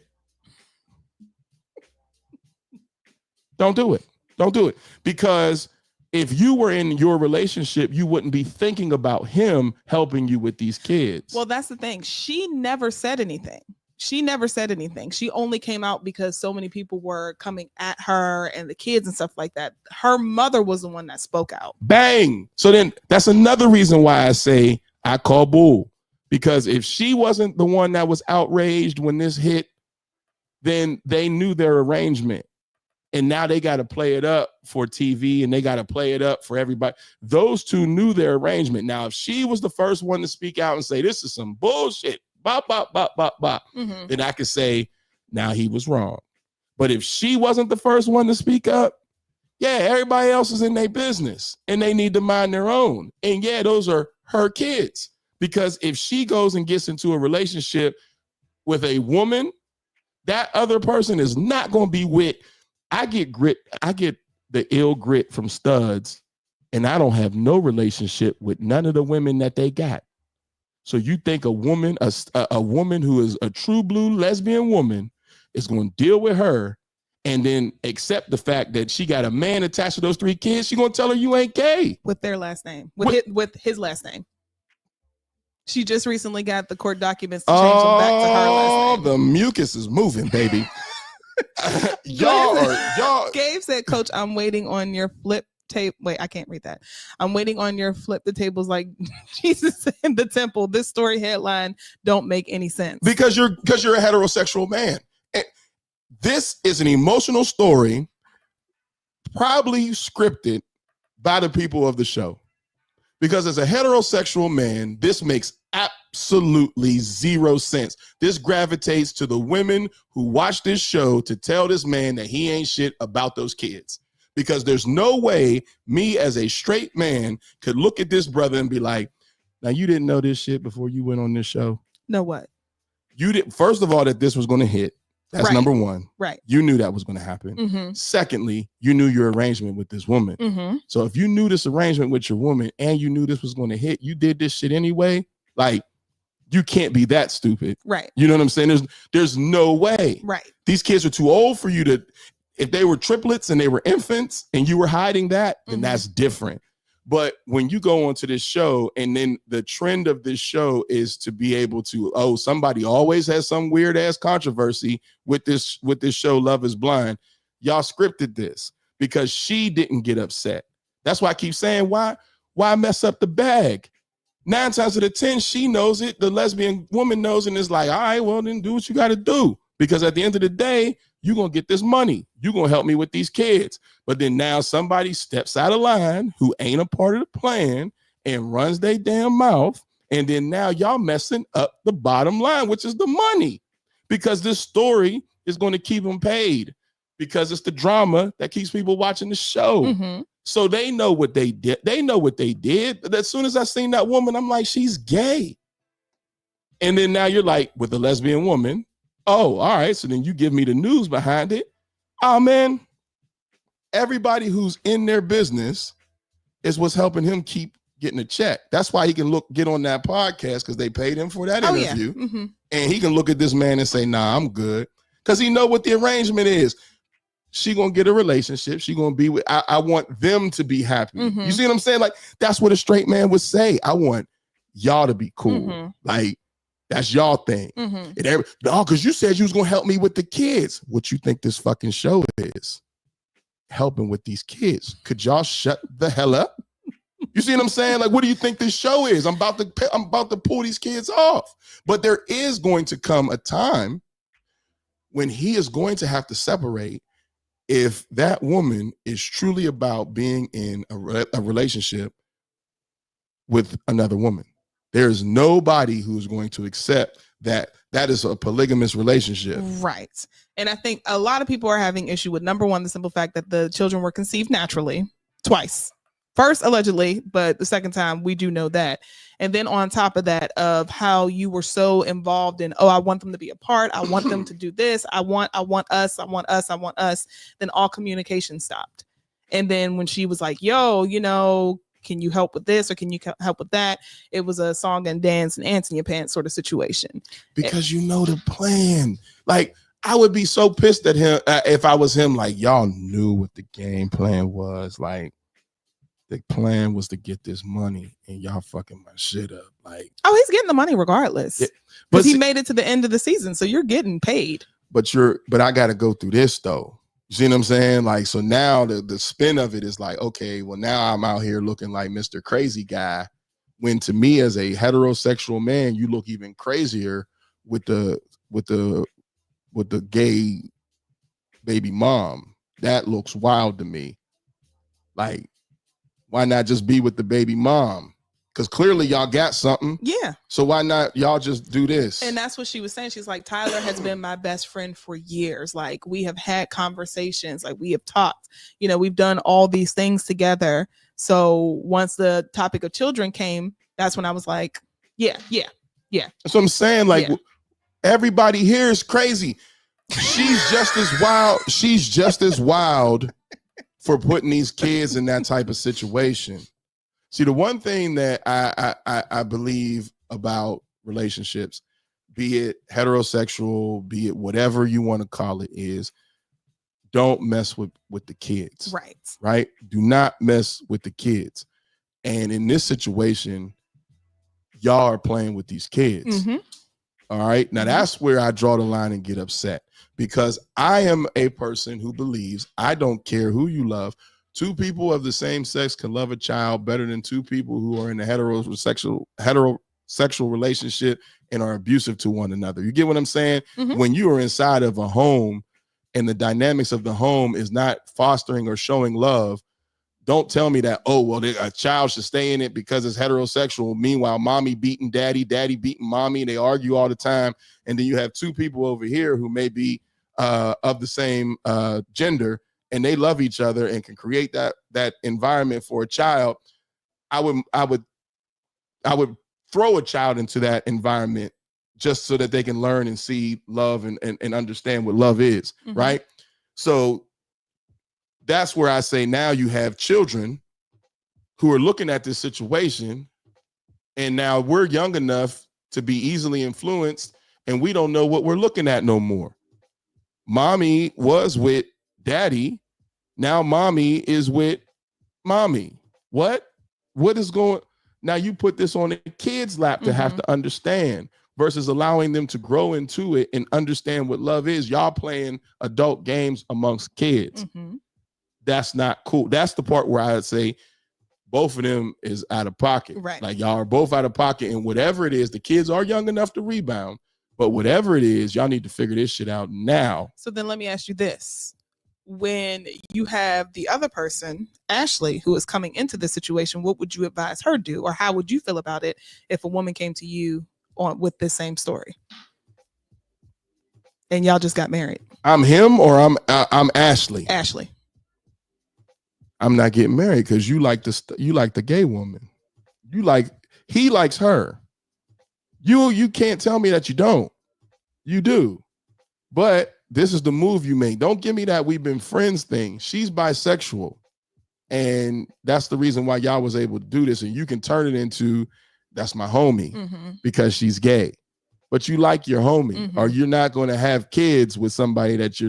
Don't do it. Don't do it. Because if you were in your relationship, you wouldn't be thinking about him helping you with these kids. Well, that's the thing. She never said anything. She only came out because so many people were coming at her and the kids and stuff like that. Her mother was the one that spoke out. Bang. So then that's another reason why I say I call bull. Because if she wasn't the one that was outraged when this hit, then they knew their arrangement. And now they got to play it up for TV, and they got to play it up for everybody. Those two knew their arrangement. Now, if she was the first one to speak out and say, this is some bullshit, bop, bop, bop, bop, bop, then I could say, now he was wrong. But if she wasn't the first one to speak up, yeah, everybody else is in their business and they need to mind their own. And yeah, those are her kids. Because if she goes and gets into a relationship with a woman, that other person is not going to be with. I get the ill grit from studs, and I don't have no relationship with none of the women that they got. So you think a woman, a woman who is a true blue lesbian woman is going to deal with her and then accept the fact that she got a man attached to those 3 kids? She going to tell her you ain't gay. With their last name. With his last name. She just recently got the court documents to change them back to her last name. The mucus is moving, baby. y'all. Gabe said, Coach, I'm waiting on your flip tape. Wait, I can't read that. I'm waiting on your flip the tables like Jesus in the temple. This story headline don't make any sense. Because you're a heterosexual man. And this is an emotional story, probably scripted by the people of the show. Because as a heterosexual man, this makes absolutely zero sense. This gravitates to the women who watch this show to tell this man that he ain't shit about those kids. Because there's no way me as a straight man could look at this brother and be like, now you didn't know this shit before you went on this show. Know what? You did. First of all, that this was going to hit. That's Right. number one. Right. You knew that was going to happen. Mm-hmm. Secondly, you knew your arrangement with this woman. Mm-hmm. So if you knew this arrangement with your woman and you knew this was going to hit, you did this shit anyway. Like, you can't be that stupid. Right. You know what I'm saying? There's no way. Right. These kids are too old for you to, if they were triplets and they were infants and you were hiding that, then that's different. But when you go onto this show and then the trend of this show is to be able to, oh, somebody always has some weird ass controversy with this show, Love is Blind. Y'all scripted this because she didn't get upset. That's why I keep saying, why mess up the bag? 9 times out of 10, she knows it. The lesbian woman knows, and it's like, all right, well, then do what you got to do. Because at the end of the day, you're going to get this money. You're going to help me with these kids. But then now somebody steps out of line who ain't a part of the plan and runs their damn mouth. And then now y'all messing up the bottom line, which is the money. Because this story is going to keep them paid. Because it's the drama that keeps people watching the show. Mm-hmm. So they know what they did. They know what they did. But as soon as I seen that woman, I'm like, she's gay. And then now you're like, with a lesbian woman, oh, all right. So then you give me the news behind it. Oh, man, everybody who's in their business is what's helping him keep getting a check. That's why he can get on that podcast because they paid him for that interview. Yeah. Mm-hmm. And he can look at this man and say, nah, I'm good. Because he know what the arrangement is. She going to get a relationship. She going to be with, I want them to be happy. Mm-hmm. You see what I'm saying? Like, that's what a straight man would say. I want y'all to be cool. Mm-hmm. Like, that's y'all thing. Mm-hmm. Because you said you was going to help me with the kids. What you think this fucking show is? Helping with these kids. Could y'all shut the hell up? You see what I'm saying? Like, what do you think this show is? I'm about to pull these kids off. But there is going to come a time when he is going to have to separate if that woman is truly about being in a relationship with another woman. There's nobody who's going to accept that is a polygamous relationship. Right. And I think a lot of people are having issue with, number one, the simple fact that the children were conceived naturally twice. First, allegedly, but the second time, we do know that. And then on top of that, of how you were so involved in, oh, I want them to be a part. I want them to do this. I want us. Then all communication stopped. And then when she was like, yo, can you help with this or can you help with that? It was a song and dance and ants in your pants sort of situation. Because you know the plan. Like, I would be so pissed at him if I was him. Like, y'all knew what the game plan was. Like, the plan was to get this money and y'all fucking my shit up. Like, oh, he's getting the money regardless. Yeah, but he made it to the end of the season, so you're getting paid. But I got to go through this though. You see what I'm saying? Like, so now the spin of it is like, okay, well now I'm out here looking like Mr. Crazy Guy. When to me as a heterosexual man, you look even crazier with the gay baby mom. That looks wild to me. Like, why not just be with the baby mom? Because clearly y'all got something. Yeah. So why not y'all just do this? And that's what she was saying. She's like, Tyler has been my best friend for years. Like, we have had conversations. Like, we have talked. We've done all these things together. So once the topic of children came, that's when I was like, yeah. That's what I'm saying. Like, everybody here is crazy. She's just as wild. She's just as wild for putting these kids in that type of situation. See, the one thing that I believe about relationships, be it heterosexual, be it whatever you want to call it, is don't mess with the kids. Right? Do not mess with the kids. And in this situation, y'all are playing with these kids. Mm-hmm. All right. Now that's where I draw the line and get upset, because I am a person who believes I don't care who you love. Two people of the same sex can love a child better than two people who are in a heterosexual relationship and are abusive to one another. You get what I'm saying? Mhm. When you are inside of a home and the dynamics of the home is not fostering or showing love, don't tell me that, oh, well, a child should stay in it because it's heterosexual. Meanwhile, mommy beating daddy, daddy beating mommy, and they argue all the time. And then you have two people over here who may be of the same gender, and they love each other and can create that environment for a child. I would throw a child into that environment just so that they can learn and see love and understand what love is, Mhm. right? So that's where I say now you have children who are looking at this situation, and now we're young enough to be easily influenced, and we don't know what we're looking at no more. Mommy was with daddy. Now mommy is with mommy. What is going? Now you put this on the kid's lap to have to understand versus allowing them to grow into it and understand what love is. Y'all playing adult games amongst kids. Mhm. That's not cool. That's the part where I'd say both of them is out of pocket. Right. Like y'all are both out of pocket, and whatever it is, the kids are young enough to rebound, but whatever it is, y'all need to figure this shit out now. So then let me ask you this. When you have the other person, Ashley, who is coming into this situation, what would you advise her do? Or how would you feel about it if a woman came to you with this same story? And y'all just got married. I'm him or I'm Ashley. Ashley. I'm not getting married because you like the gay woman. He likes her. You can't tell me that you don't. You do. But this is the move you make. Don't give me that we've been friends thing. She's bisexual. And that's the reason why y'all was able to do this. And you can turn it into that's my homie because she's gay. But you like your homie, or you're not going to have kids with somebody that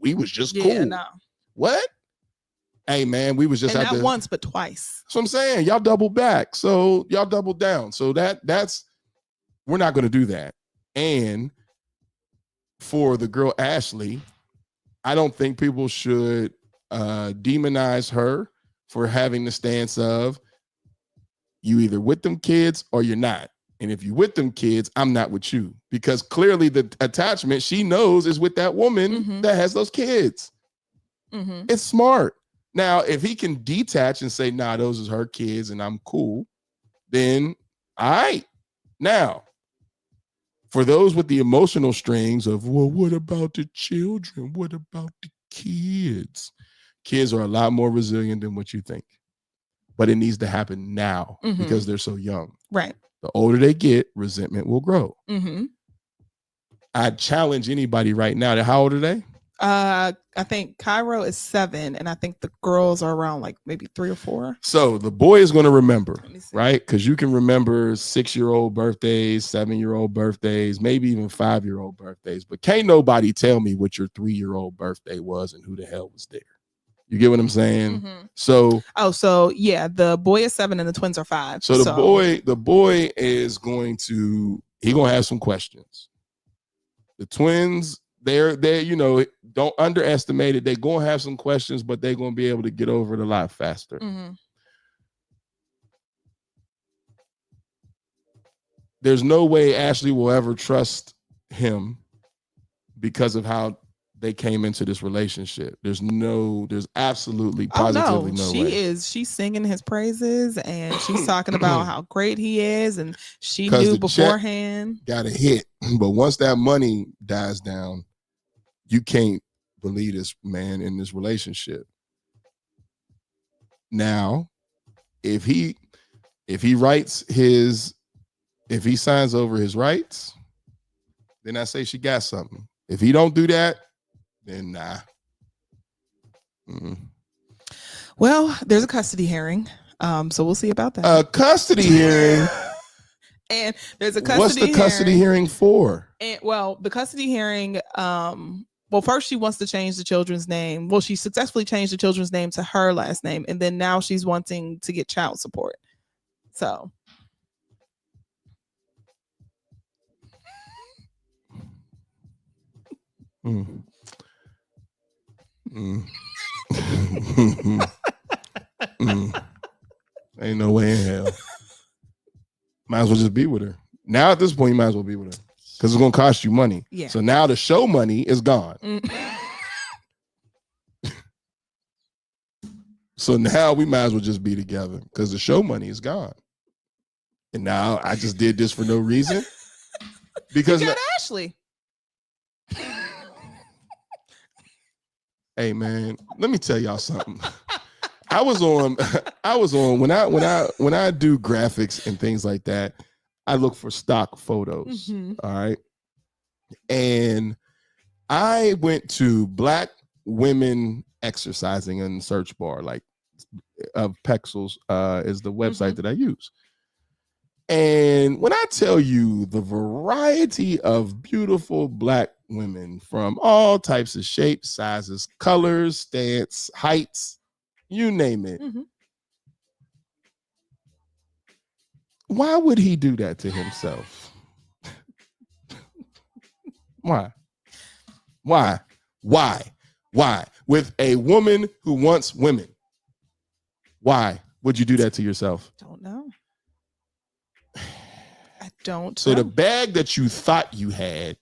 we was just cool. No. What? Hey man, we was just and not once but twice. So I'm saying y'all double back. So y'all double down. So that's we're not going to do that. And for the girl Ashley, I don't think people should demonize her for having the stance of you either with them kids or you're not. And if you with them kids, I'm not with you, because clearly the attachment she knows is with that woman that has those kids. It's smart. Now, if he can detach and say, nah, those are her kids and I'm cool, then all right. Now, for those with the emotional strings of, well, what about the children? What about the kids? Kids are a lot more resilient than what you think. But it needs to happen now because they're so young. Right. The older they get, resentment will grow. Mm-hmm. I challenge anybody right now. How old are they? I think Cairo is 7, and I think the girls are around like maybe 3 or 4. So the boy is going to remember, right? Because you can remember 6-year-old birthdays, 7-year-old birthdays, maybe even 5-year-old birthdays. But can't nobody tell me what your 3-year-old birthday was and who the hell was there. You get what I'm saying? So yeah, the boy is 7 and the twins are 5. So the boy is going to have some questions. The twins, they're don't underestimate it. They're gonna have some questions, but they're gonna be able to get over it a lot faster. There's no way Ashley will ever trust him because of how they came into this relationship. There's absolutely positively no way. She's singing his praises and she's talking about how great he is, and she knew beforehand. Got a hit, but once that money dies down, you can't believe this man in this relationship. Now, if he signs over his rights, then I say she got something. If he don't do that, then nah. Well, there's a custody hearing, so we'll see about that. A custody hearing. And there's a custody. What's the custody hearing for? And the custody hearing. Well, first she wants to change the children's name. Well, she successfully changed the children's name to her last name, and then now she's wanting to get child support. So. Ain't no way in hell. Might as well just be with her. Now at this point, you might as well be with her because it's gonna cost you money. Yeah. So now the show money is gone. So now we might as well just be together because the show money is gone. And now I just did this for no reason. Because you got Ashley. Hey man, let me tell y'all something. I was on when I do graphics and things like that, I look for stock photos. Mm-hmm. All right. And I went to Black Women Exercising in the search bar, like of Pexels is the website that I use. And when I tell you the variety of beautiful Black women from all types of shapes, sizes, colors, stance, heights, you name it. Mm-hmm. Why would he do that to himself? Why? With a woman who wants women. Why would you do that to yourself? Don't know. I don't So know. the bag that you thought you had,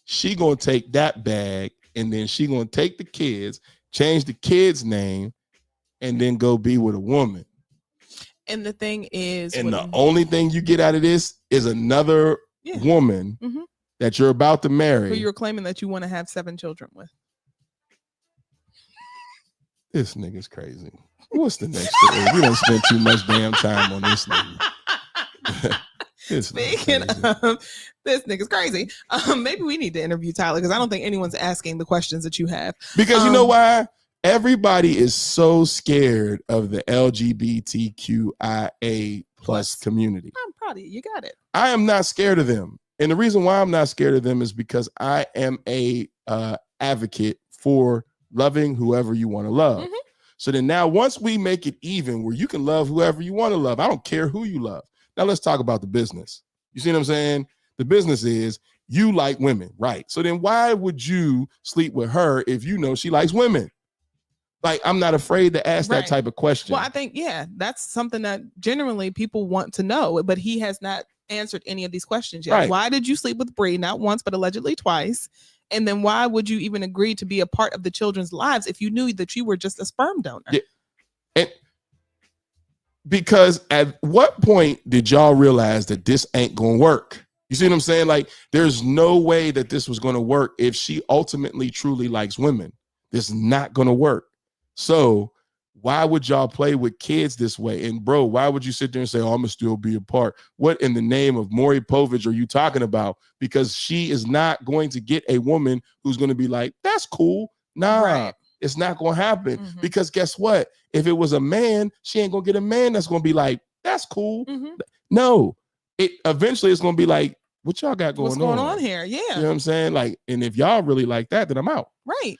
she gonna take that bag and then she gonna take the kids, change the kids' name, and then go be with a woman. And the thing is, and the only thing you get out of this is another woman that you're about to marry. Who you're claiming that you want to have 7 children with. This nigga's crazy. What's the next story? We don't spend too much damn time on this nigga. Speaking of, this nigga's crazy. Maybe we need to interview Tyler because I don't think anyone's asking the questions that you have. Because you know why? Everybody is so scared of the LGBTQIA plus community. I'm proud of you. You got it. I am not scared of them. And the reason why I'm not scared of them is because I am a advocate for loving whoever you want to love. Mm-hmm. So then now once we make it even where you can love whoever you want to love, I don't care who you love. Now let's talk about the business. You see what I'm saying? The business is you like women, right? So then why would you sleep with her if you know she likes women? Like, I'm not afraid to ask that type of question. Well, I think, that's something that generally people want to know, but he has not answered any of these questions yet. Right. Why did you sleep with Bree? Not once, but allegedly twice. And then why would you even agree to be a part of the children's lives if you knew that you were just a sperm donor? Yeah. And because at what point did y'all realize that this ain't gonna work? You see what I'm saying? Like, there's no way that this was gonna work if she ultimately truly likes women. This is not gonna work. So why would y'all play with kids this way? And bro, why would you sit there and say, oh, I'm gonna still be a part? What in the name of Maury Povich are you talking about? Because she is not going to get a woman who's going to be like, that's cool. Nah, it's not going to happen. Mm-hmm. Because guess what? If it was a man, she ain't going to get a man that's going to be like, that's cool. Mm-hmm. No, eventually it's going to be like, what y'all got going on? What's going on here? Yeah. You know what I'm saying? Like, and if y'all really like that, then I'm out. Right.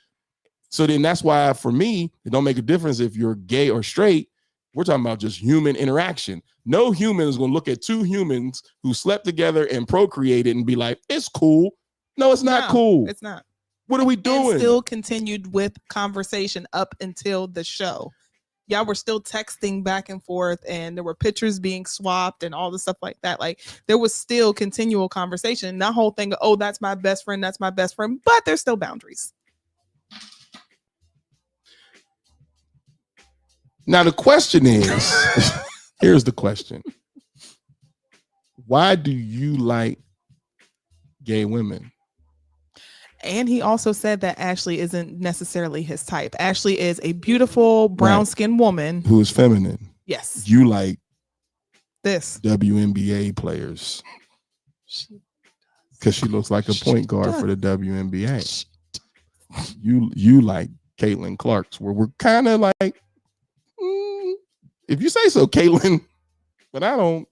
So then that's why for me, it don't make a difference if you're gay or straight. We're talking about just human interaction. No human is going to look at 2 humans who slept together and procreated and be like, it's cool. No, it's not cool. It's not. What are we doing? And still continued with conversation up until the show. Y'all were still texting back and forth and there were pictures being swapped and all the stuff like that. Like, there was still continual conversation. That whole thing, oh, that's my best friend. That's my best friend. But there's still boundaries. Now, the question is, here's the question. Why do you like gay women? And he also said that Ashley isn't necessarily his type. Ashley is a beautiful brown-skinned woman. Who is feminine. Yes. You like this WNBA players. Because she looks like a point guard for the WNBA. You like Caitlin Clark's, where we're kind of like, if you say so, Caitlin, but I don't.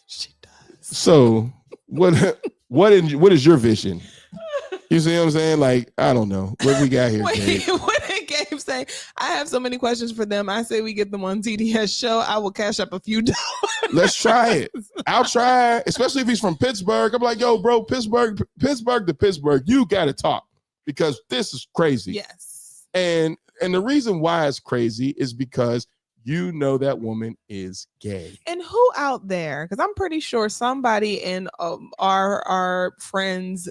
She does. So what is your vision? You see what I'm saying? Like, I don't know what we got here. What did Gabe say? I have so many questions for them. I say we get them on TDS show. I will cash up a few dollars. Let's try it. I'll try, especially if he's from Pittsburgh. I'm like, yo, bro, Pittsburgh to Pittsburgh, you got to talk. because this is crazy. Yes. And the reason why it's crazy is because you know that woman is gay. And who out there? Because I'm pretty sure somebody in our friends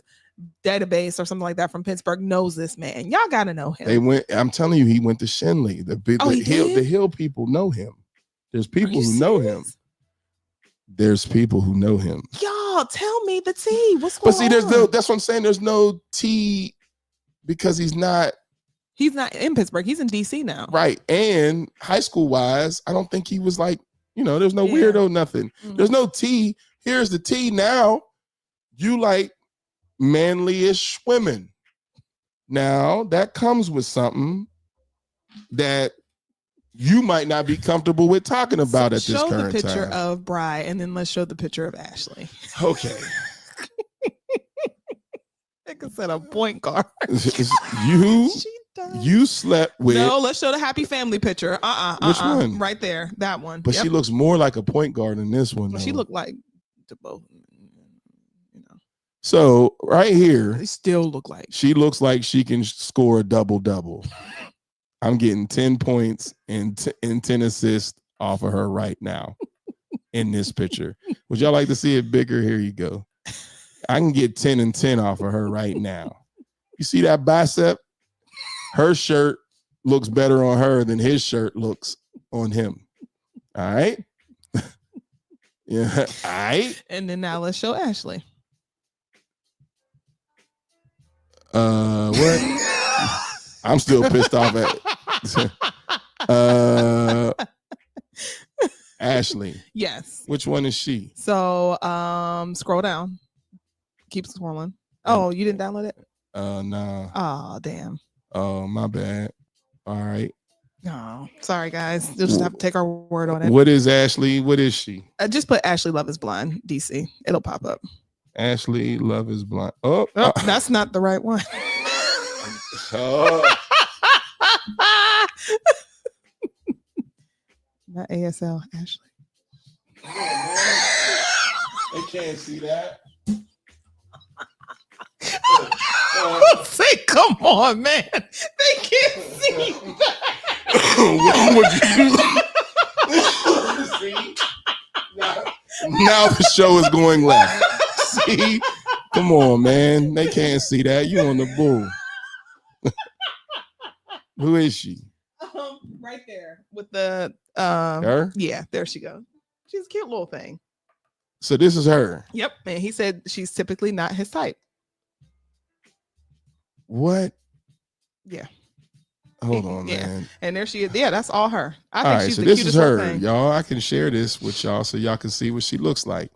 database or something like that from Pittsburgh knows this man. Y'all got to know him. I'm telling you, he went to Shenley. The Hill people know him. There's people who know him. There's people who know him. Y'all tell me the tea. What's going on? But see, that's what I'm saying. There's no tea because he's not in Pittsburgh. He's in DC now. Right. And high school wise, I don't think he was like, there's no weirdo, nothing. Mm-hmm. There's no tea. Here's the tea now. You like manly-ish women. Now, that comes with something that you might not be comfortable with talking about at this current time. Show the picture of Bri, and then let's show the picture of Ashley. Okay. Like I said, a point guard. You slept with. No, let's show the happy family picture. Which one? Right there, that one. But she looks more like a point guard in this one. She looked like to both. So right here, they still look like she looks like she can score a double. I'm getting 10 points and 10 assists off of her right now in this picture. Would y'all like to see it bigger? Here you go. I can get 10 and 10 off of her right now. You see that bicep? Her shirt looks better on her than his shirt looks on him. All right? Yeah. All right. And then now let's show Ashley. What? I'm still pissed off at Ashley. Yes. Which one is she? So scroll down. Keep scrolling. Oh, you didn't download it? No. Oh, damn. Oh, my bad. All right. No, sorry guys. You'll just have to take our word on it. What is Ashley? What is she? Just put Ashley Love is Blind DC. It'll pop up. Ashley Love is Blind. That's not the right one. Not ASL, Ashley. They can't see that. Say, come on, man. They can't see that. What would you see? Now the show is going left. See? Come on, man. They can't see that. You on the bull. Who is she? Right there with the her? Yeah, there she goes. She's a cute little thing. So this is her. Yep. And he said she's typically not his type. What? Yeah. Hold on, man. And there she is. Yeah, that's all her. I think she's the cutest little thing. Y'all. I can share this with y'all so y'all can see what she looks like.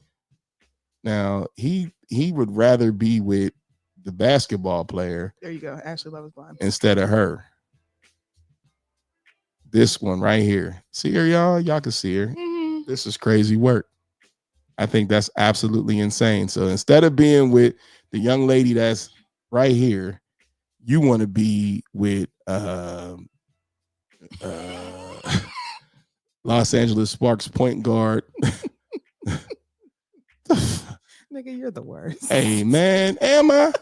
Now, he would rather be with the basketball player. There you go. Ashley Love is Blind. Instead of her. This one right here. See her, y'all? Y'all can see her. Mm-hmm. This is crazy work. I think that's absolutely insane. So instead of being with the young lady that's right here, you want to be with Los Angeles Sparks point guard. Nigga, you're the worst. Hey, man. Am I?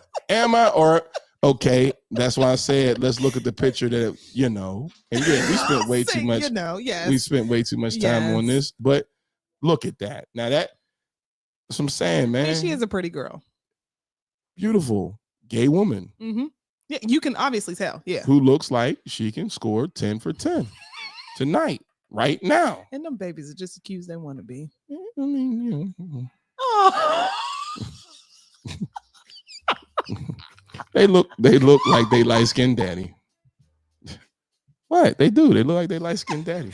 Or, okay, that's why I said, let's look at the picture that, and yeah, we spent way too much. Yes. We spent way too much time on this, but look at that. Now that's what I'm saying, man. I mean, she is a pretty girl. Beautiful gay woman. Mm-hmm. Yeah, you can obviously tell. Yeah. Who looks like she can score 10 for 10 tonight, right now. And them babies are just as cute as they want to be. I mean, Oh. They look like they light-skinned daddy. What? They do. They look like they light-skinned daddy.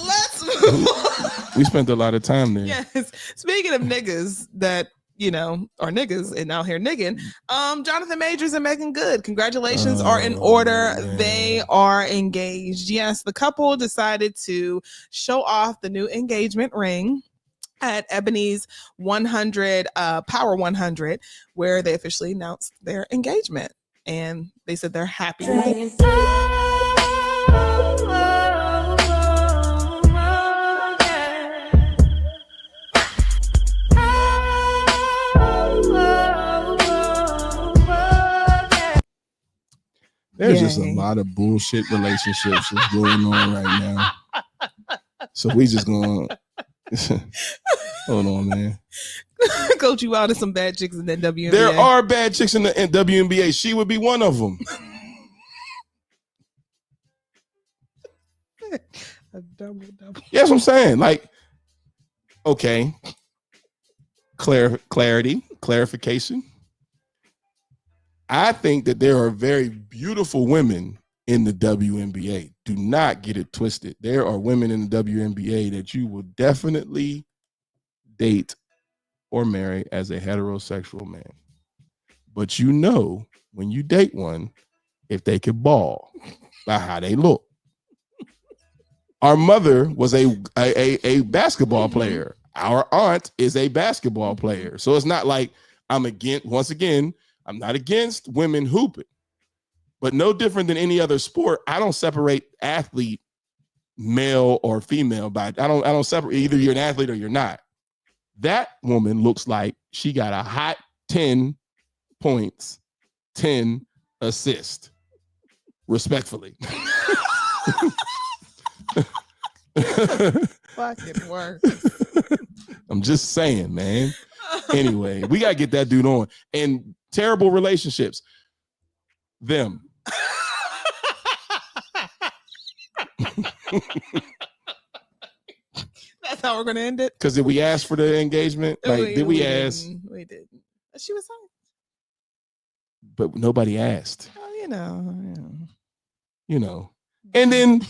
Let's move on. We spent a lot of time there. Yes. Speaking of niggas that, are niggas and out here nigging, Jonathan Majors and Megan Good, congratulations are in order. Man. They are engaged. Yes, the couple decided to show off the new engagement ring at Ebony's 100 Power 100, where they officially announced their engagement, and they said they're happy. There's a lot of bullshit relationships that's going on right now. So we just going hold on, man. Coach you out of some bad chicks in that WNBA. There are bad chicks in the WNBA. She would be one of them. A double. Yeah, that's what I'm saying. Like, okay. Clarification. I think that there are very beautiful women in the WNBA. Do not get it twisted. There are women in the WNBA that you will definitely date or marry as a heterosexual man. But you know, when you date one, if they could ball by how they look. Our mother was a basketball player. Our aunt is a basketball player. So it's not like I'm not against women hooping. But no different than any other sport, I don't separate athlete, male or female by I don't separate either you're an athlete or you're not. That woman looks like she got a hot 10 points, 10 assists. Respectfully. Fucking work. I'm just saying, man. Anyway, we gotta get that dude on. And terrible relationships. Them. That's how we're gonna end it. Because did we ask for the engagement? Like, did we ask? We didn't. She was on. But nobody asked. Oh, you know. And then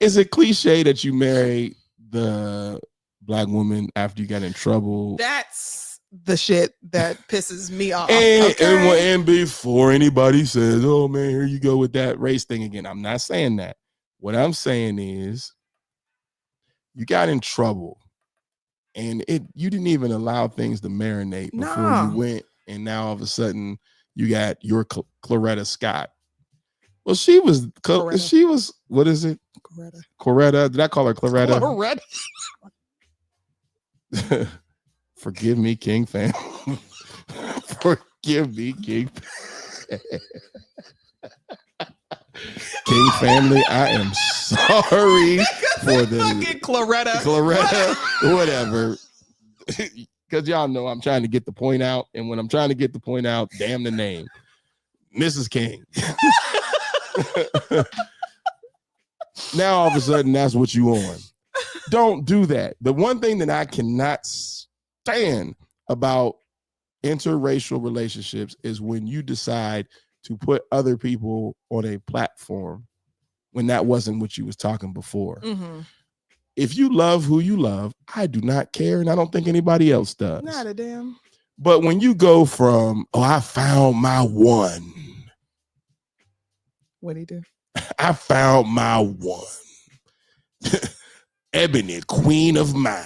is it cliche that you marry the black woman after you got in trouble? That's the shit that pisses me off. And before anybody says, oh man, here you go with that race thing again. I'm not saying that. What I'm saying is you got in trouble and you didn't even allow things to marinate before you went, and now all of a sudden you got your Claretta Scott. Well, she was what is it? Coretta. Did I call her Claretta? Coretta. Forgive me, King fam. Forgive me, King. King family, I am sorry for the fucking Claretta, whatever. Because y'all know I'm trying to get the point out, and when I'm trying to get the point out, damn the name, Mrs. King. Now all of a sudden that's what you on. Don't do that. The one thing that I cannot stand about interracial relationships is when you decide to put other people on a platform when that wasn't what you was talking before. Mm-hmm. If you love who you love, I do not care, and I don't think anybody else does. Not a damn. But when you go from, I found my one. What'd he do? I found my one. Ebony, queen of mine.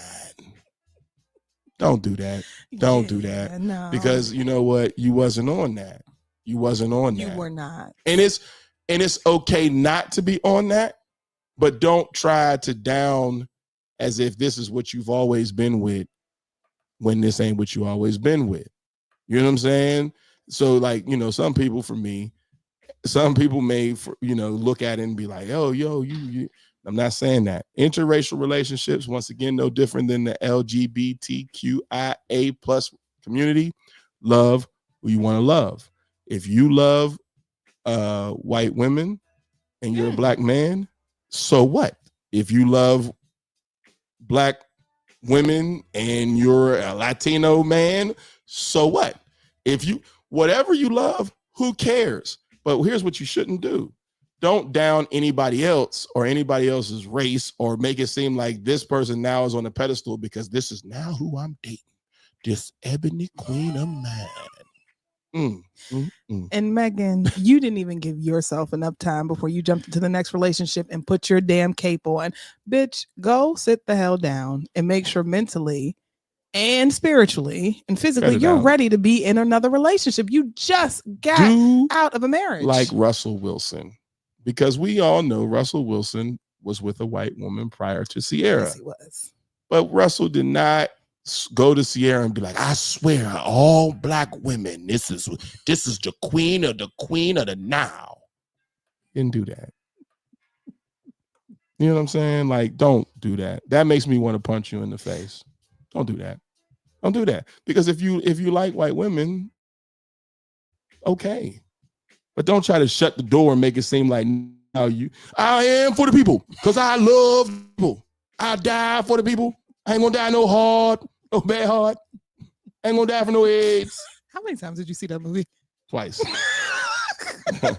Don't do that. Don't do that. No. Because you know what? You wasn't on that. You wasn't on that. You were not. And it's okay not to be on that, but don't try to down as if this is what you've always been with when this ain't what you always been with. You know what I'm saying? So like, some people may, look at it and be like, oh, you. I'm not saying that. Interracial relationships, once again, no different than the LGBTQIA plus community. Love who you want to love. If you love white women and you're a black man, so what? If you love black women and you're a Latino man, so what? Whatever you love, who cares? But here's what you shouldn't do. Don't down anybody else or anybody else's race or make it seem like this person now is on a pedestal because this is now who I'm dating. This ebony queen of mine. And Megan, you didn't even give yourself enough time before you jumped into the next relationship and put your damn cape on. Bitch, go sit the hell down and make sure mentally and spiritually and physically you're ready to be in another relationship. You just got out of a marriage. Like Russell Wilson. Because we all know Russell Wilson was with a white woman prior to Sierra. Yes, he was. But Russell did not go to Sierra and be like, I swear, all black women, this is the queen of the now. Didn't do that. You know what I'm saying? Like, don't do that. That makes me want to punch you in the face. Don't do that. Don't do that. Because if you like white women, okay. But don't try to shut the door and make it seem like I am for the people because I love people. I die for the people. I ain't gonna die no hard, no bad hard. I ain't gonna die for no AIDS. How many times did you see that movie? Twice. I'm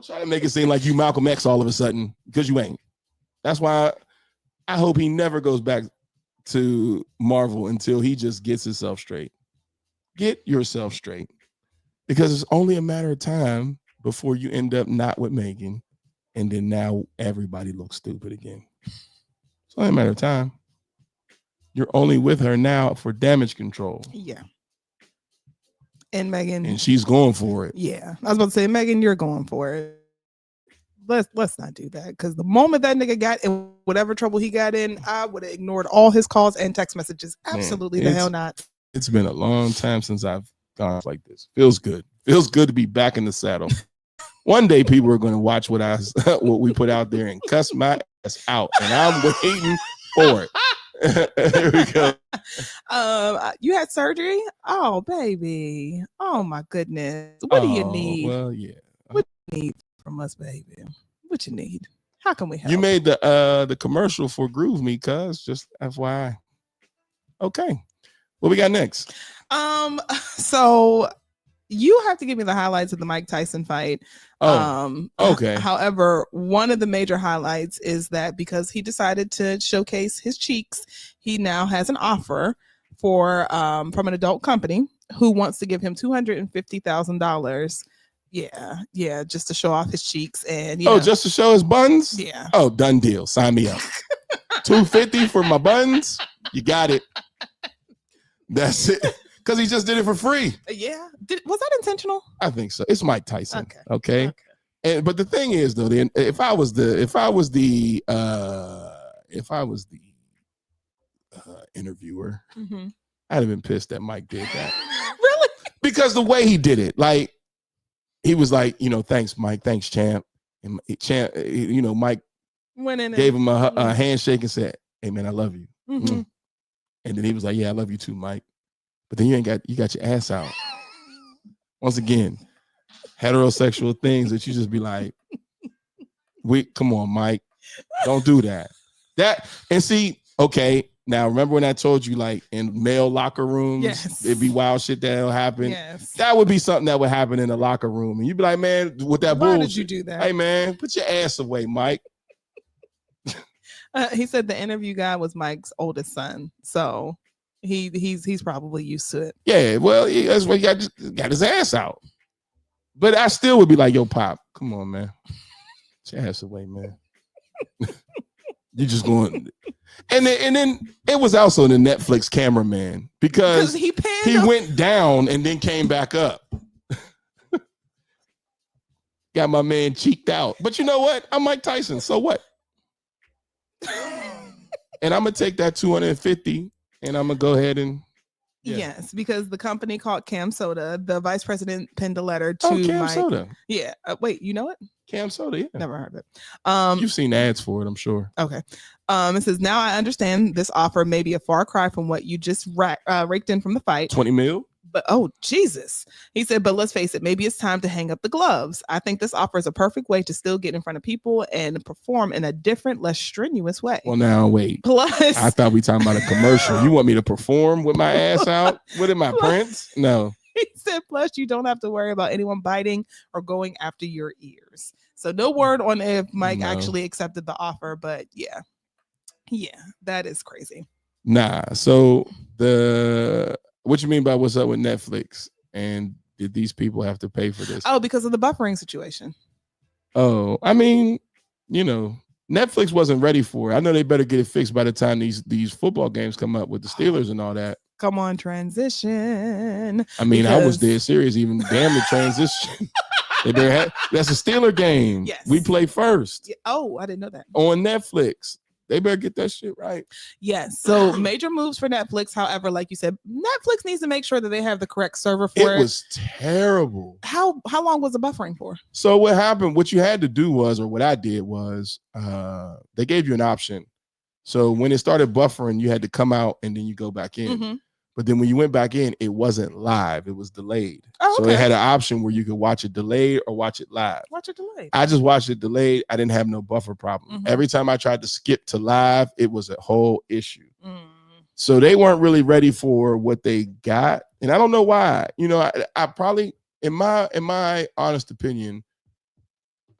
trying to make it seem like you Malcolm X all of a sudden because you ain't. That's why I hope he never goes back to Marvel until he just gets himself straight. Get yourself straight. Because it's only a matter of time before you end up not with Megan, and then now everybody looks stupid again. It's only a matter of time. You're only with her now for damage control. Yeah. And Megan. And she's going for it. Yeah. I was about to say, Megan, you're going for it. Let's not do that. Because the moment that nigga got in whatever trouble he got in, I would have ignored all his calls and text messages. Absolutely the hell not. It's been a long time since I've gone like this. Feels good. Feels good to be back in the saddle. One day people are going to watch what we put out there and cuss my ass out, and I'm waiting for it. Here we go. You had surgery? Oh, baby. Oh my goodness. What do you need? Well, yeah. What do you need from us, baby? What you need? How can we help? You made the commercial for Groove Me, cuz just FYI. Okay. What we got next? So you have to give me the highlights of the Mike Tyson fight. Okay. However, one of the major highlights is that because he decided to showcase his cheeks, he now has an offer for from an adult company who wants to give him $250,000. Yeah, just to show off his cheeks and just to show his buns. Yeah. Oh, done deal. Sign me up. $250 for my buns. You got it. That's it. Because he just did it for free. Yeah. Was that intentional? I think so. It's Mike Tyson. Okay. But the thing is, though, if I was the interviewer, I'd have been pissed that Mike did that. Really? Because the way he did it, like he was like, thanks, Mike, thanks, champ. And champ, Mike went in gave him a handshake and said, "Hey, man, I love you." Mm-hmm. And then he was like, "Yeah, I love you too, Mike." But then you got your ass out. Once again, heterosexual things that you just be like, come on, Mike, don't do that. Okay, now remember when I told you like in male locker rooms, it'd be wild shit that'll happen. Yes. That would be something that would happen in the locker room. And you'd be like, man, with that bullshit. Why did you do that? Hey, man, put your ass away, Mike. He said the interview guy was Mike's oldest son. So he's probably used to it. Yeah, well, that's why he got his ass out. But I still would be like, yo, Pop, come on, man. Get your ass away, man. You just going. And then it was also the Netflix cameraman because he went down and then came back up. Got my man cheeked out. But you know what? I'm Mike Tyson. So what? And I'm going to take that 250 and I'm going to go ahead and. Yeah. Yes, because the company called Cam Soda, the vice president penned a letter to Cam Mike. Soda. Yeah. Wait, you know it? Cam Soda, yeah. Never heard of it. You've seen ads for it, I'm sure. Okay. It says, now I understand this offer may be a far cry from what you just raked in from the fight. 20 mil? But, oh, Jesus. He said, but let's face it, maybe it's time to hang up the gloves. I think this offer is a perfect way to still get in front of people and perform in a different, less strenuous way. Well, now, wait. Plus, I thought we talking about a commercial. You want me to perform with my ass out? What am I, Prince? No. He said, plus, you don't have to worry about anyone biting or going after your ears. So no word on if Mike actually accepted the offer, but yeah, that is crazy. Nah. So what you mean by what's up with Netflix? And did these people have to pay for this? Oh, because of the buffering situation. Oh, I mean, Netflix wasn't ready for it. I know they better get it fixed by the time these football games come up with the Steelers and all that. Come on, transition. I mean, I was dead serious. Even damn the transition. That's a Steeler game. Yes. We play first. Yeah. Oh, I didn't know that. On Netflix. they better get that shit right. Yes. So major moves for Netflix. However, like you said, Netflix needs to make sure that they have the correct server for it. It was terrible. How long was the buffering for? So what happened, what you had to do was, or what I did was, they gave you an option. So when it started buffering, you had to come out and then you go back in. Mm-hmm. But then when you went back in, it wasn't live. It was delayed. Oh, okay. So it had an option where you could watch it delayed or watch it live. Watch it delayed. I just watched it delayed. I didn't have no buffer problem. Mhm. Every time I tried to skip to live, it was a whole issue. Mm. So they weren't really ready for what they got. And I don't know why. You know, I probably, in my honest opinion,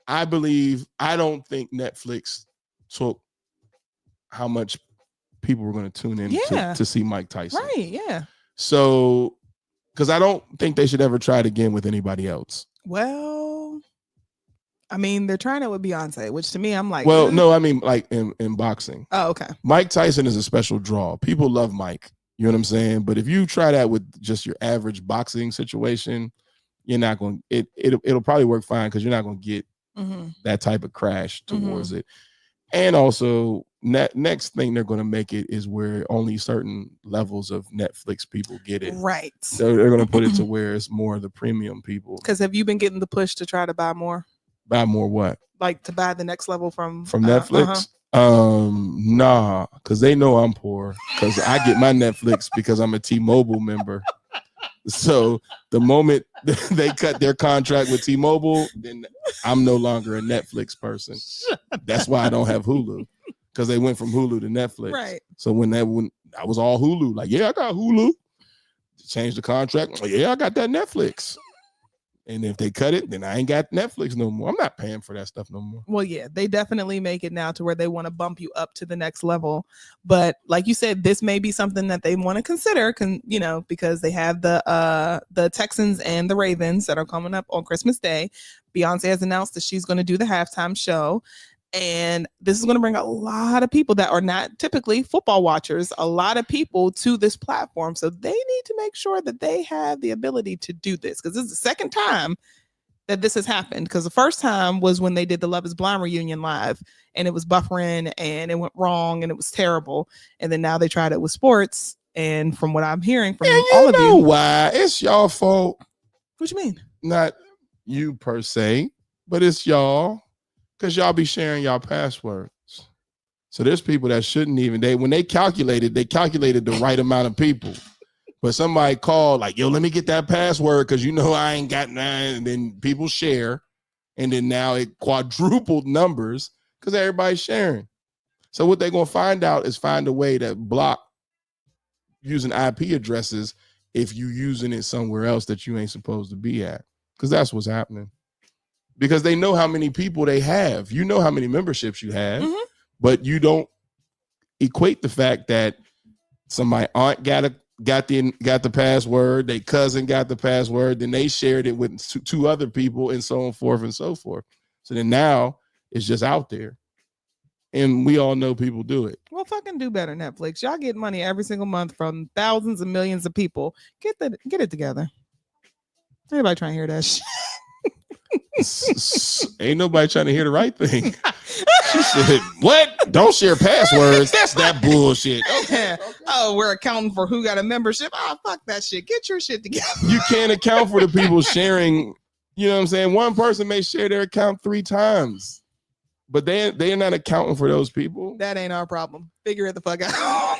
I don't think Netflix took how much people were going to tune in to see Mike Tyson. Right, yeah. So, because I don't think they should ever try it again with anybody else. Well, I mean, they're trying it with Beyonce, which to me, I'm like, well, no, I mean, like in boxing. Oh, okay. Mike Tyson is a special draw. People love Mike. You know what I'm saying? But if you try that with just your average boxing situation, you're not going to, it'll probably work fine because you're not going to get that type of crash towards it. And also, next thing they're going to make it is where only certain levels of Netflix people get it. Right. So they're going to put it to where it's more of the premium people. Because have you been getting the push to try to buy more? Buy more what? Like to buy the next level from Netflix? Nah, because they know I'm poor. Because I get my Netflix because I'm a T-Mobile member. So the moment they cut their contract with T-Mobile, then I'm no longer a Netflix person. That's why I don't have Hulu, because they went from Hulu to Netflix. Right. So when I was all Hulu, like, yeah, I got Hulu. Changed the contract. Yeah, I got that Netflix. And if they cut it, then I ain't got Netflix no more. I'm not paying for that stuff no more. Well, yeah, they definitely make it now to where they want to bump you up to the next level. But like you said, this may be something that they want to consider, you know, because they have the Texans and the Ravens that are coming up on Christmas Day. Beyonce has announced that she's going to do the halftime show. And this is going to bring a lot of people that are not typically football watchers, a lot of people to this platform. So they need to make sure that they have the ability to do this, because this is the second time that this has happened. Because the first time was when they did the Love is Blind reunion live and it was buffering and it went wrong and it was terrible. And then now they tried it with sports. And from what I'm hearing from all of you. Why? It's y'all fault. What you mean? Not you per se, but it's y'all. Because y'all be sharing y'all passwords. So there's people that shouldn't even, when they calculated the right amount of people. But somebody called like, yo, let me get that password because you know I ain't got none. And then people share. And then now it quadrupled numbers because everybody's sharing. So what they're going to find a way to block using IP addresses if you using it somewhere else that you ain't supposed to be at. Because that's what's happening. Because they know how many people they have. You know how many memberships you have, but you don't equate the fact that somebody aunt got the password, their cousin got the password, then they shared it with two other people, and so on forth and so forth. So then now it's just out there. And we all know people do it. Well, fucking do better, Netflix. Y'all get money every single month from thousands and millions of people. Get it together. Anybody trying to hear that shit? Ain't nobody trying to hear the right thing. She said, what? Don't share passwords. That's that bullshit. Okay. Oh, we're accounting for who got a membership. Oh, fuck that shit. Get your shit together. You can't account for the people sharing. You know what I'm saying? One person may share their account 3 times, but they're not accounting for those people. That ain't our problem. Figure it the fuck out.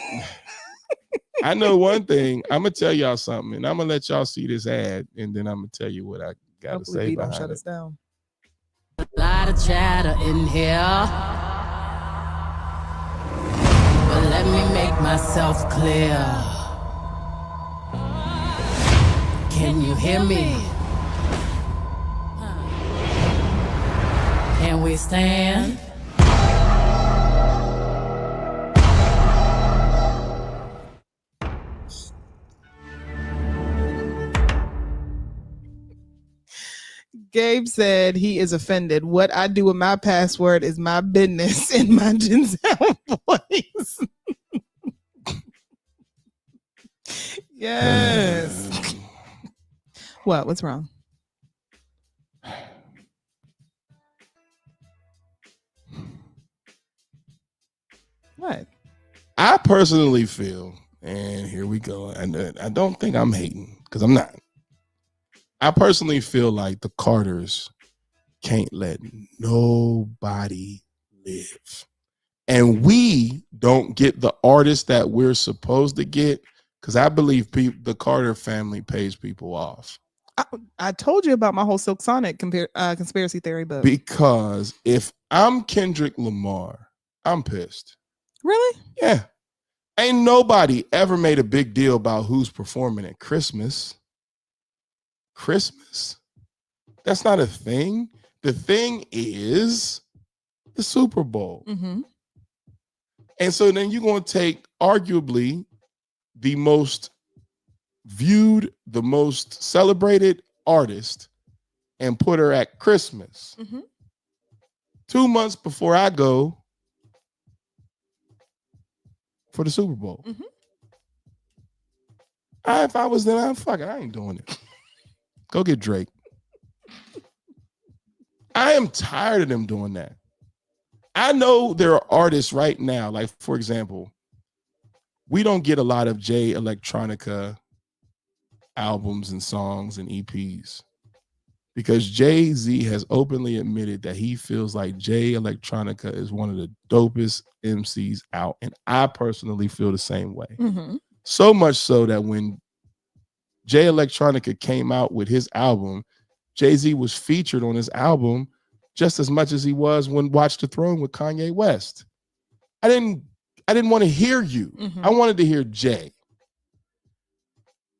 I know one thing. I'm going to tell y'all something, and I'm going to let y'all see this ad, and then I'm going to tell you what I got to say don't shut behind us down. A lot of chatter in here, but let me make myself clear. Can you hear me? Can we stand? Gabe said he is offended. What I do with my password is my business in my Denzel voice. Yes. What's wrong? What? I personally feel, and here we go. And I don't think I'm hating because I'm not. I personally feel like the Carters can't let nobody live. And we don't get the artists that we're supposed to get because I believe the Carter family pays people off. I told you about my whole Silk Sonic conspiracy theory book. Because if I'm Kendrick Lamar, I'm pissed. Really? Yeah. Ain't nobody ever made a big deal about who's performing at Christmas. Christmas? That's not a thing. The thing is the Super Bowl. Mm-hmm. And so then you're going to take arguably the most viewed, the most celebrated artist and put her at Christmas. Mm-hmm. 2 months before I go for the Super Bowl. Mm-hmm. If I was then, I ain't doing it. Go get Drake. I am tired of them doing that. I know there are artists right now, like for example, we don't get a lot of Jay Electronica albums and songs and EPs because Jay-Z has openly admitted that he feels like Jay Electronica is one of the dopest MCs out. And I personally feel the same way. Mm-hmm. So much so that when Jay Electronica came out with his album, Jay-Z was featured on his album just as much as he was when Watch the Throne with Kanye West. I didn't want to hear you. Mm-hmm. I wanted to hear Jay.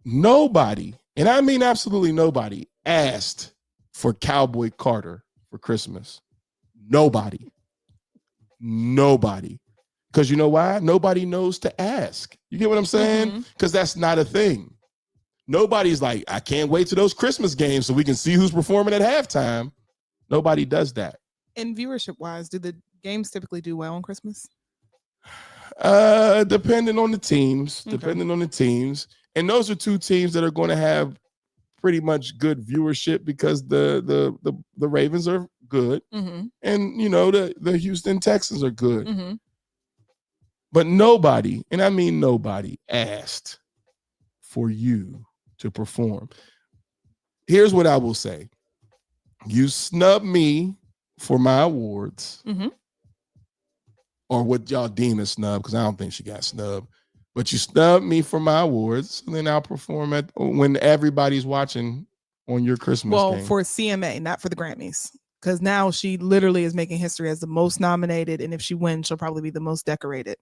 Nobody, and I mean absolutely nobody, asked for Cowboy Carter for Christmas. Nobody. Because you know why? Nobody knows to ask. You get what I'm saying? Because that's not a thing. Nobody's like, I can't wait to those Christmas games so we can see who's performing at halftime. Nobody does that. And viewership wise, do the games typically do well on Christmas? Depending on the teams. And those are two teams that are going to have pretty much good viewership because the Ravens are good. Mm-hmm. And you know, the Houston Texans are good. Mm-hmm. But nobody, and I mean nobody, asked for you to perform. Here's what I will say. You snub me for my awards, mm-hmm. or what y'all deem as snub, because I don't think she got snubbed. But you snub me for my awards, and then I'll perform when everybody's watching on your Christmas game. For CMA, not for the Grammys. Because now she literally is making history as the most nominated, and if she wins, she'll probably be the most decorated.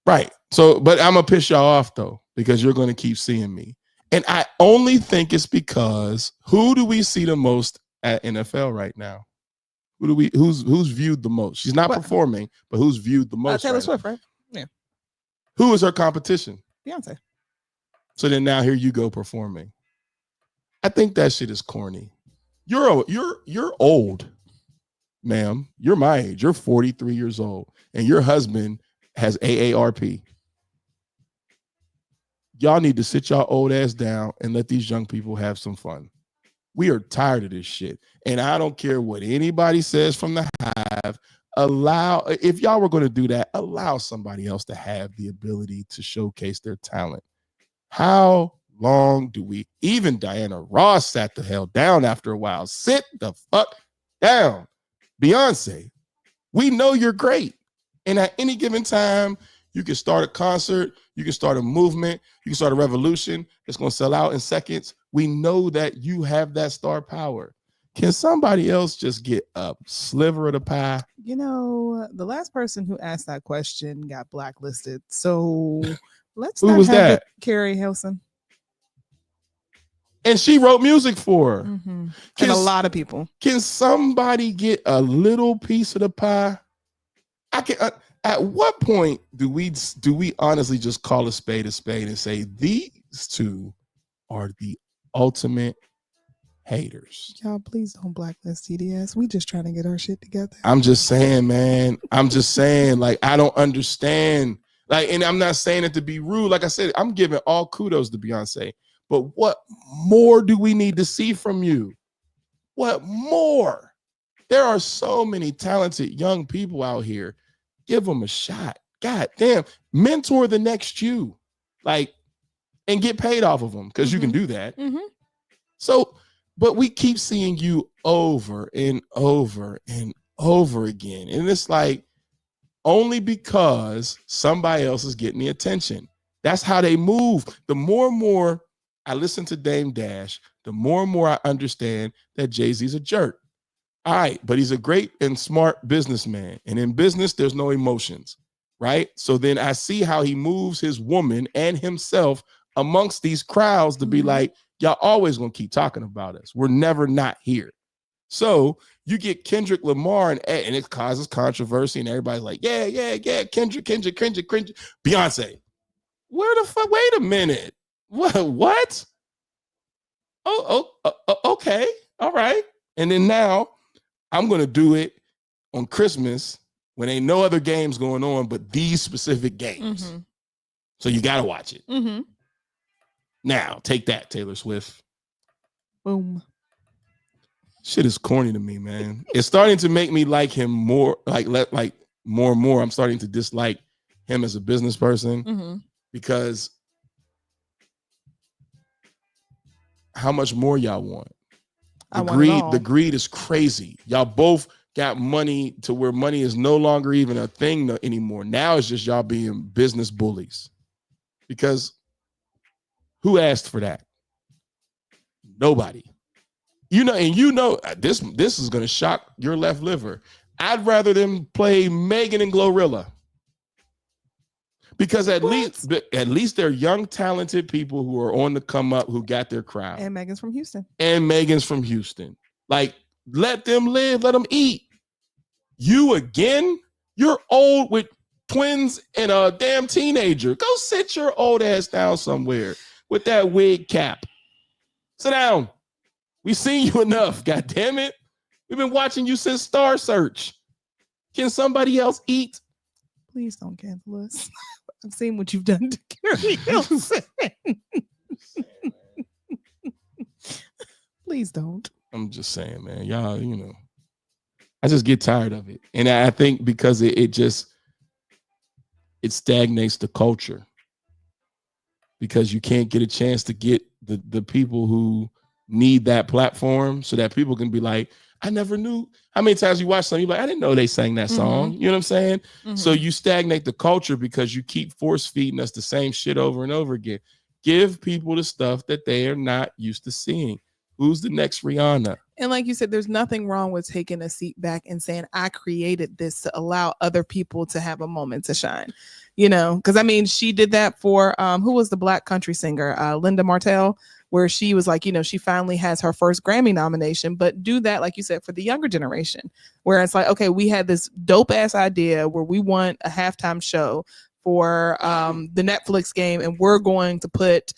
Right. So, but I'm going to piss y'all off, though, because you're going to keep seeing me. And I only think it's because who do we see the most at NFL right now? Who's viewed the most? She's not performing, but who's viewed the most? Taylor Swift, right? Yeah. Who is her competition? Beyonce. So then now here you go performing. I think that shit is corny. You're old, ma'am. You're my age. You're 43 years old, and your husband has AARP. Y'all need to sit y'all old ass down and let these young people have some fun. We are tired of this shit. And I don't care what anybody says from the Hive. If y'all were going to do that, allow somebody else to have the ability to showcase their talent. How long do we, even Diana Ross sat the hell down after a while. Sit the fuck down. Beyonce, we know you're great. And at any given time, you can start a concert, you can start a movement, you can start a revolution. It's going to sell out in seconds. We know that you have that star power. Can somebody else just get a sliver of the pie? You know, the last person who asked that question got blacklisted. So let's Who not was have that? Carrie Hilson. And she wrote music for her. Mm-hmm. And a lot of people. Can somebody get a little piece of the pie? At what point do we honestly just call a spade and say these two are the ultimate haters? Y'all, please don't blacklist TDS. We just trying to get our shit together. I'm just saying, man. I'm just saying, like, I don't understand. Like, and I'm not saying it to be rude. Like I said, I'm giving all kudos to Beyonce. But what more do we need to see from you? What more? There are so many talented young people out here. Give them a shot. God damn, mentor the next you, like, and get paid off of them because you can do that. So, but we keep seeing you over and over and over again. And it's like, only because somebody else is getting the attention. That's how they move. The more and more I listen to Dame Dash, the more and more I understand that Jay-Z's a jerk. All right, but he's a great and smart businessman. And in business, there's no emotions, right? So then I see how he moves his woman and himself amongst these crowds to be like, y'all always gonna keep talking about us. We're never not here. So you get Kendrick Lamar and it causes controversy and everybody's like, yeah, Kendrick, Beyonce. Where the fuck? Wait a minute. What? Okay. All right. And then now I'm going to do it on Christmas when ain't no other games going on but these specific games. So you got to watch it. Now, take that, Taylor Swift. Boom. Shit is corny to me, man. It's starting to make me like him more, like more and more. I'm starting to dislike him as a business person because how much more y'all want? The greed is crazy. Y'all both got money to where money is no longer even a thing anymore. Now it's just y'all being business bullies. Because who asked for that? Nobody. You know, this is gonna shock your left liver. I'd rather them play Megan and Glorilla. Because at least they're young, talented people who are on the come up, who got their crowd. And Megan's from Houston. Like, let them live, let them eat. You again? You're old with twins and a damn teenager. Go sit your old ass down somewhere with that wig cap. Sit down. We've seen you enough, god damn it. We've been watching you since Star Search. Can somebody else eat? Please don't cancel us. I've seen what you've done to Carrie Hilson. Please don't. I'm just saying, man. Y'all, I just get tired of it. And I think because it stagnates the culture. Because you can't get a chance to get the people who need that platform so that people can be like, I never knew. How many times you watch something, you're like, I didn't know they sang that song. You know what I'm saying? So you stagnate the culture because you keep force feeding us the same shit over and over again. Give people the stuff that they are not used to seeing. Who's the next Rihanna? And like you said, there's nothing wrong with taking a seat back and saying, I created this to allow other people to have a moment to shine. Because I mean, she did that for who was the black country singer? Linda Martell, where she was like, she finally has her first Grammy nomination, but do that, like you said, for the younger generation, where it's like, okay, we had this dope ass idea where we want a halftime show for the Netflix game, and we're going to put,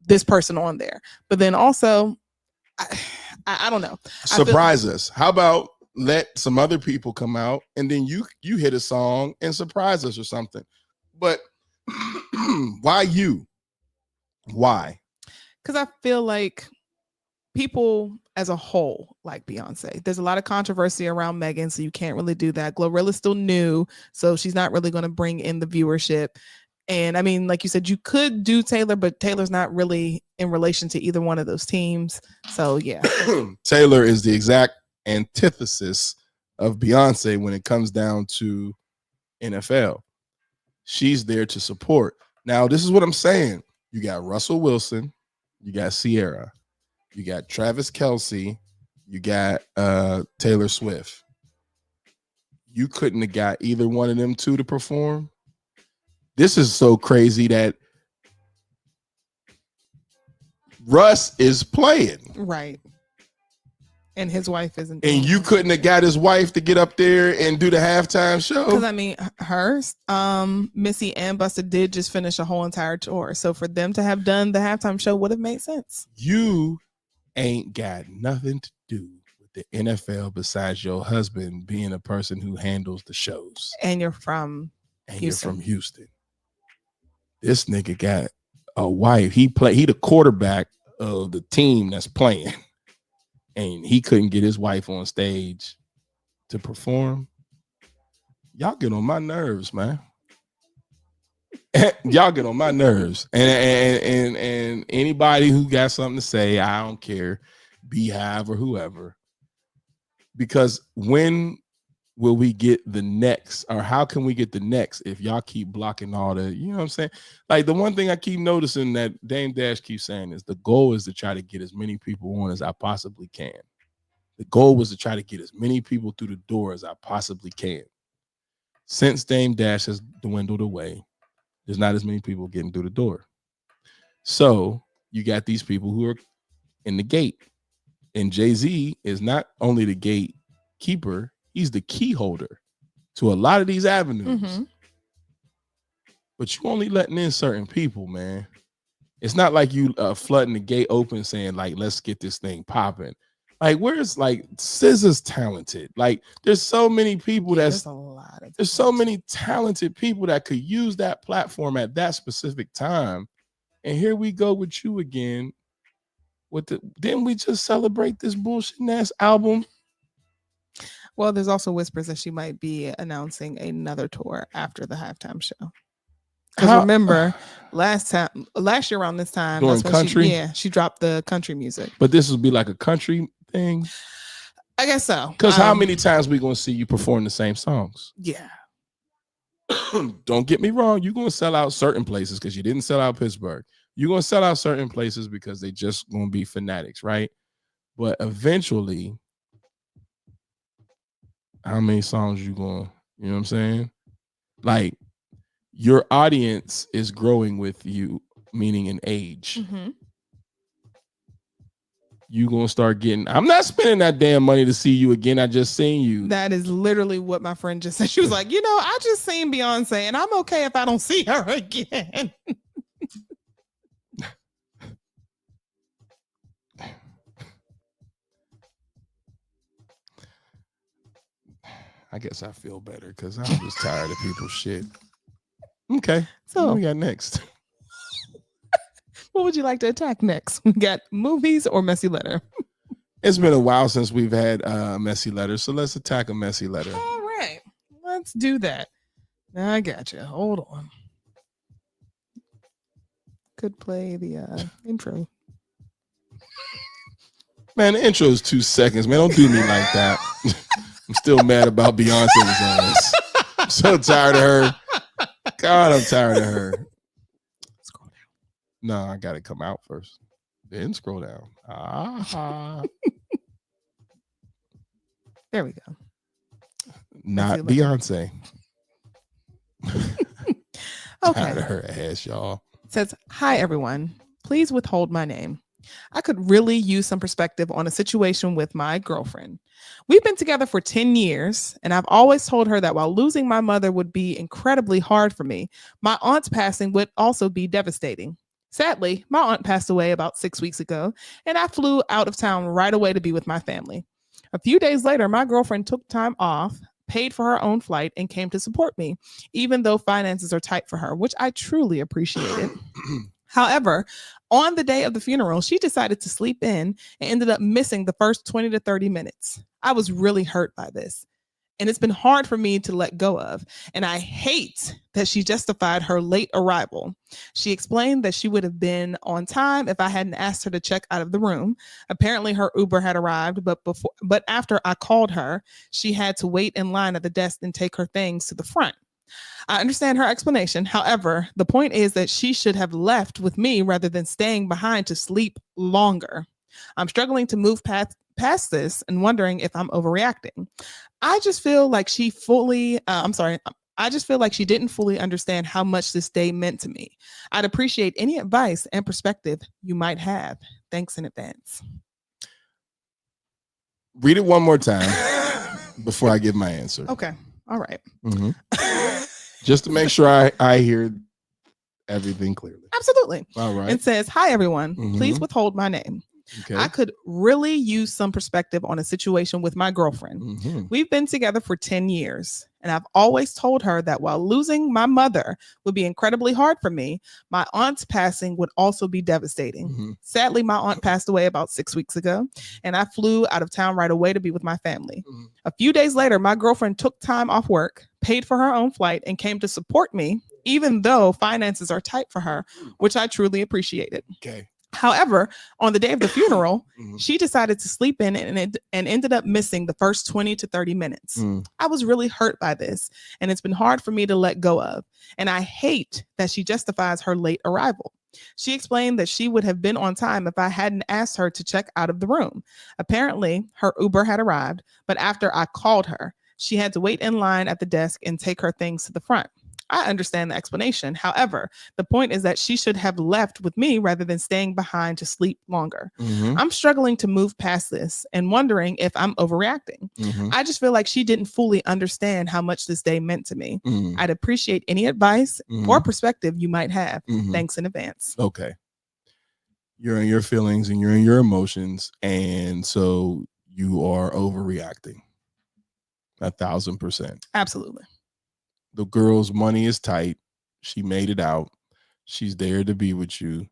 this person on there. But then also, I don't know. Surprise us. How about let some other people come out and then you hit a song and surprise us or something? But why you? Why? Because I feel like people as a whole like Beyonce. There's a lot of controversy around Megan, so you can't really do that. Glorilla's still new, so she's not really going to bring in the viewership. And I mean, like you said, you could do Taylor, but Taylor's not really in relation to either one of those teams. So yeah. Taylor is the exact antithesis of Beyonce when it comes down to NFL. She's there to support. Now, this is what I'm saying. You got Russell Wilson, you got Sierra, you got Travis Kelce, you got Taylor Swift. You couldn't have got either one of them two to perform. This is so crazy that Russ is playing. Right. And his wife isn't. And you couldn't have got his wife to get up there and do the halftime show? Because I mean, hers, Missy and Busta did just finish a whole entire tour. So for them to have done the halftime show would have made sense. You ain't got nothing to do with the NFL besides your husband being a person who handles the shows. And you're from Houston. This nigga got a wife. He the quarterback of the team that's playing. And he couldn't get his wife on stage to perform. Y'all get on my nerves, man. Y'all get on my nerves. And anybody who got something to say, I don't care, Beehive or whoever. Because when will we get the next, or how can we get the next if y'all keep blocking all the, you know what I'm saying? Like the one thing I keep noticing that Dame Dash keeps saying is the goal is to try to get as many people on as I possibly can. The goal was to try to get as many people through the door as I possibly can. Since Dame Dash has dwindled away, there's not as many people getting through the door. So you got these people who are in the gate. And Jay-Z is not only the gatekeeper, he's the key holder to a lot of these avenues. Mm-hmm. But you only letting in certain people, man. It's not like you flooding the gate open saying, like, let's get this thing popping. Like, where's like SZA's talented? Like, there's so many people there's so many talented people that could use that platform at that specific time. And here we go with you again. Didn't we just celebrate this bullshit ass album? Well, there's also whispers that she might be announcing another tour after the halftime show. Because remember, last year around this time, during country, she dropped the country music. But this would be like a country thing, I guess so. Because how many times we gonna see you perform the same songs? Yeah. Don't get me wrong, you're gonna sell out certain places because you didn't sell out Pittsburgh. You're gonna sell out certain places because they just gonna be fanatics, right? But eventually, how many songs you gonna, you know what I'm saying? Like, your audience is growing with you, meaning in age. Mm-hmm. You gonna start getting, I'm not spending that damn money to see you again. I just seen you. That is literally what my friend just said. She was like, I just seen Beyonce and I'm okay if I don't see her again. I guess I feel better because I'm just tired of people's shit. Okay. So what we got next? What would you like to attack next? We got movies or messy letter? It's been a while since we've had messy letters, so let's attack a messy letter. All right. Let's do that. I got you. Hold on. Could play the intro. Man, the intro is 2 seconds. Man, don't do me like that. I'm still mad about Beyonce's ass. I'm so tired of her. God, I'm tired of her. Scroll down. No, I got to come out first. Then scroll down. There we go. Not Beyonce. Okay. Tired of her ass, y'all. It says, hi, everyone. Please withhold my name. I could really use some perspective on a situation with my girlfriend. We've been together for 10 years, and I've always told her that while losing my mother would be incredibly hard for me, my aunt's passing would also be devastating. Sadly, my aunt passed away about 6 weeks ago, and I flew out of town right away to be with my family. A few days later, my girlfriend took time off, paid for her own flight, and came to support me, even though finances are tight for her, which I truly appreciated. However, on the day of the funeral, she decided to sleep in and ended up missing the first 20 to 30 minutes. I was really hurt by this, and it's been hard for me to let go of. And I hate that she justified her late arrival. She explained that she would have been on time if I hadn't asked her to check out of the room. Apparently her Uber had arrived, but after I called her, she had to wait in line at the desk and take her things to the front. I understand her explanation. However, the point is that she should have left with me rather than staying behind to sleep longer. I'm struggling to move past this and wondering if I'm overreacting. I just feel like she didn't fully understand how much this day meant to me. I'd appreciate any advice and perspective you might have. Thanks in advance. Read it one more time before I give my answer. Okay. All right. Mm-hmm. Just to make sure I hear everything clearly. Absolutely. All right. It says, hi, everyone. Mm-hmm. Please withhold my name. Okay. I could really use some perspective on a situation with my girlfriend. Mm-hmm. We've been together for 10 years, and I've always told her that while losing my mother would be incredibly hard for me, my aunt's passing would also be devastating. Mm-hmm. Sadly, my aunt passed away about 6 weeks ago, and I flew out of town right away to be with my family. Mm-hmm. A few days later, my girlfriend took time off work, paid for her own flight, and came to support me, even though finances are tight for her, which I truly appreciated. Okay. However, on the day of the funeral, Mhm. she decided to sleep in and ended up missing the first 20 to 30 minutes. I was really hurt by this, and it's been hard for me to let go of. And I hate that she justifies her late arrival. She explained that she would have been on time if I hadn't asked her to check out of the room. Apparently, her Uber had arrived, but after I called her, she had to wait in line at the desk and take her things to the front. I understand the explanation. However, the point is that she should have left with me rather than staying behind to sleep longer. I'm struggling to move past this and wondering if I'm overreacting. I just feel like she didn't fully understand how much this day meant to me. I'd appreciate any advice or perspective you might have. Thanks in advance. Okay. You're in your feelings and you're in your emotions, and so you are overreacting. 1,000%. Absolutely. The girl's money is tight. She made it out. She's there to be with you.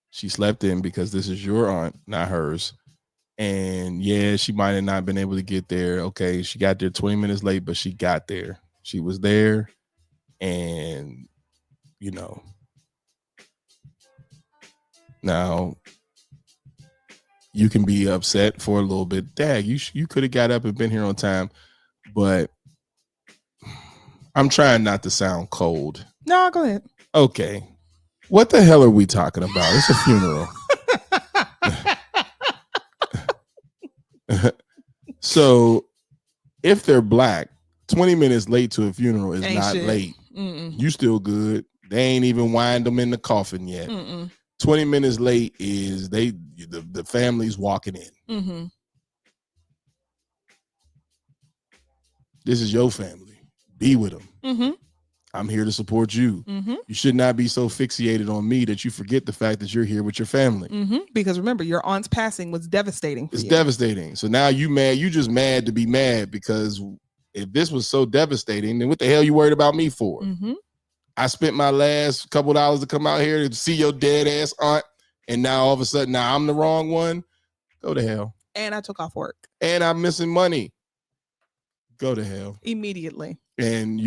She slept in because this is your aunt, not hers. And yeah, she might have not been able to get there. Okay, she got there 20 minutes late, but she got there. She was there. And, you know, now you can be upset for a little bit. Dad, you could have got up and been here on time. But I'm trying not to sound cold. No, go ahead. Okay. What the hell are we talking about? It's a funeral. So if they're black, 20 minutes late to a funeral is Ain't not shit. late. Mm-mm. You still good. They ain't even wind them in the coffin yet. 20 minutes late is the family's walking in. This is your family. Be with them. I'm here to support you. You should not be so fixated on me that you forget the fact that you're here with your family. Because remember, your aunt's passing was devastating for It's you. devastating. So now you mad. You just mad to be mad, because if this was so devastating, then what the hell you worried about me for? I spent my last couple of dollars to come out here to see your dead ass aunt, and now all of a sudden now I'm the wrong one. Go to hell. And I took off work. And I'm missing money. Go to hell. Immediately. And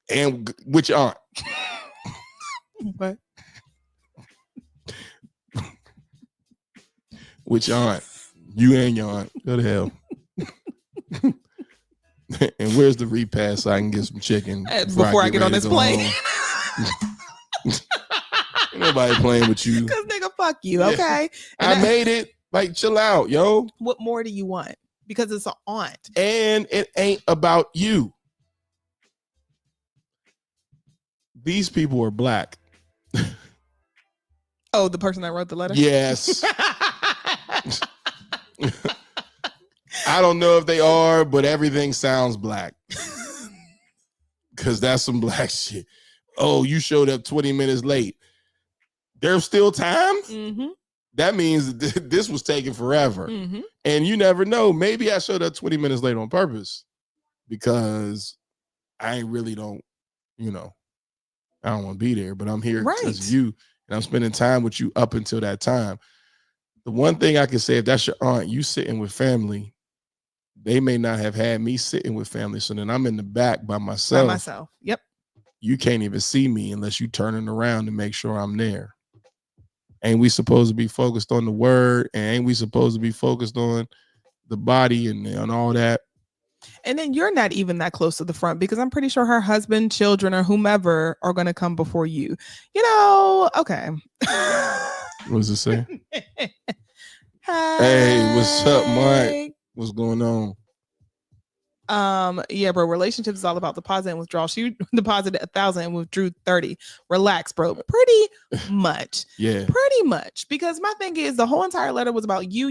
and which aunt? What? Which aunt? You and your aunt. Go to hell. And where's the repass so I can get some chicken before I get on ready this to go plane? Ain't nobody playing with you. Because nigga, fuck you, okay? I made it. Like, chill out, yo. What more do you want? Because it's an aunt. And it ain't about you. These people are black. Oh, the person that wrote the letter? Yes. I don't know if they are, but everything sounds black. Because that's some black shit. Oh, you showed up 20 minutes late. There's still time? That means this was taking forever. And you never know. Maybe I showed up 20 minutes late on purpose because I really don't, I don't want to be there, but I'm here because of you, and I'm spending time with you up until that time. The one thing I can say, if that's your aunt, you sitting with family, they may not have had me sitting with family. So then I'm in the back by myself. Yep. You can't even see me unless you turning around to make sure I'm there. Ain't we supposed to be focused on the word? And ain't we supposed to be focused on the body and all that? And then you're not even that close to the front, because I'm pretty sure her husband, children, or whomever are going to come before you. Okay. What does it say? Hey, what's up, Mike? What's going on? Yeah, bro. Relationships is all about deposit and withdrawal. She deposited 1,000 and withdrew 30. Relax, bro. Pretty much. Yeah. Pretty much. Because my thing is, the whole entire letter was about you,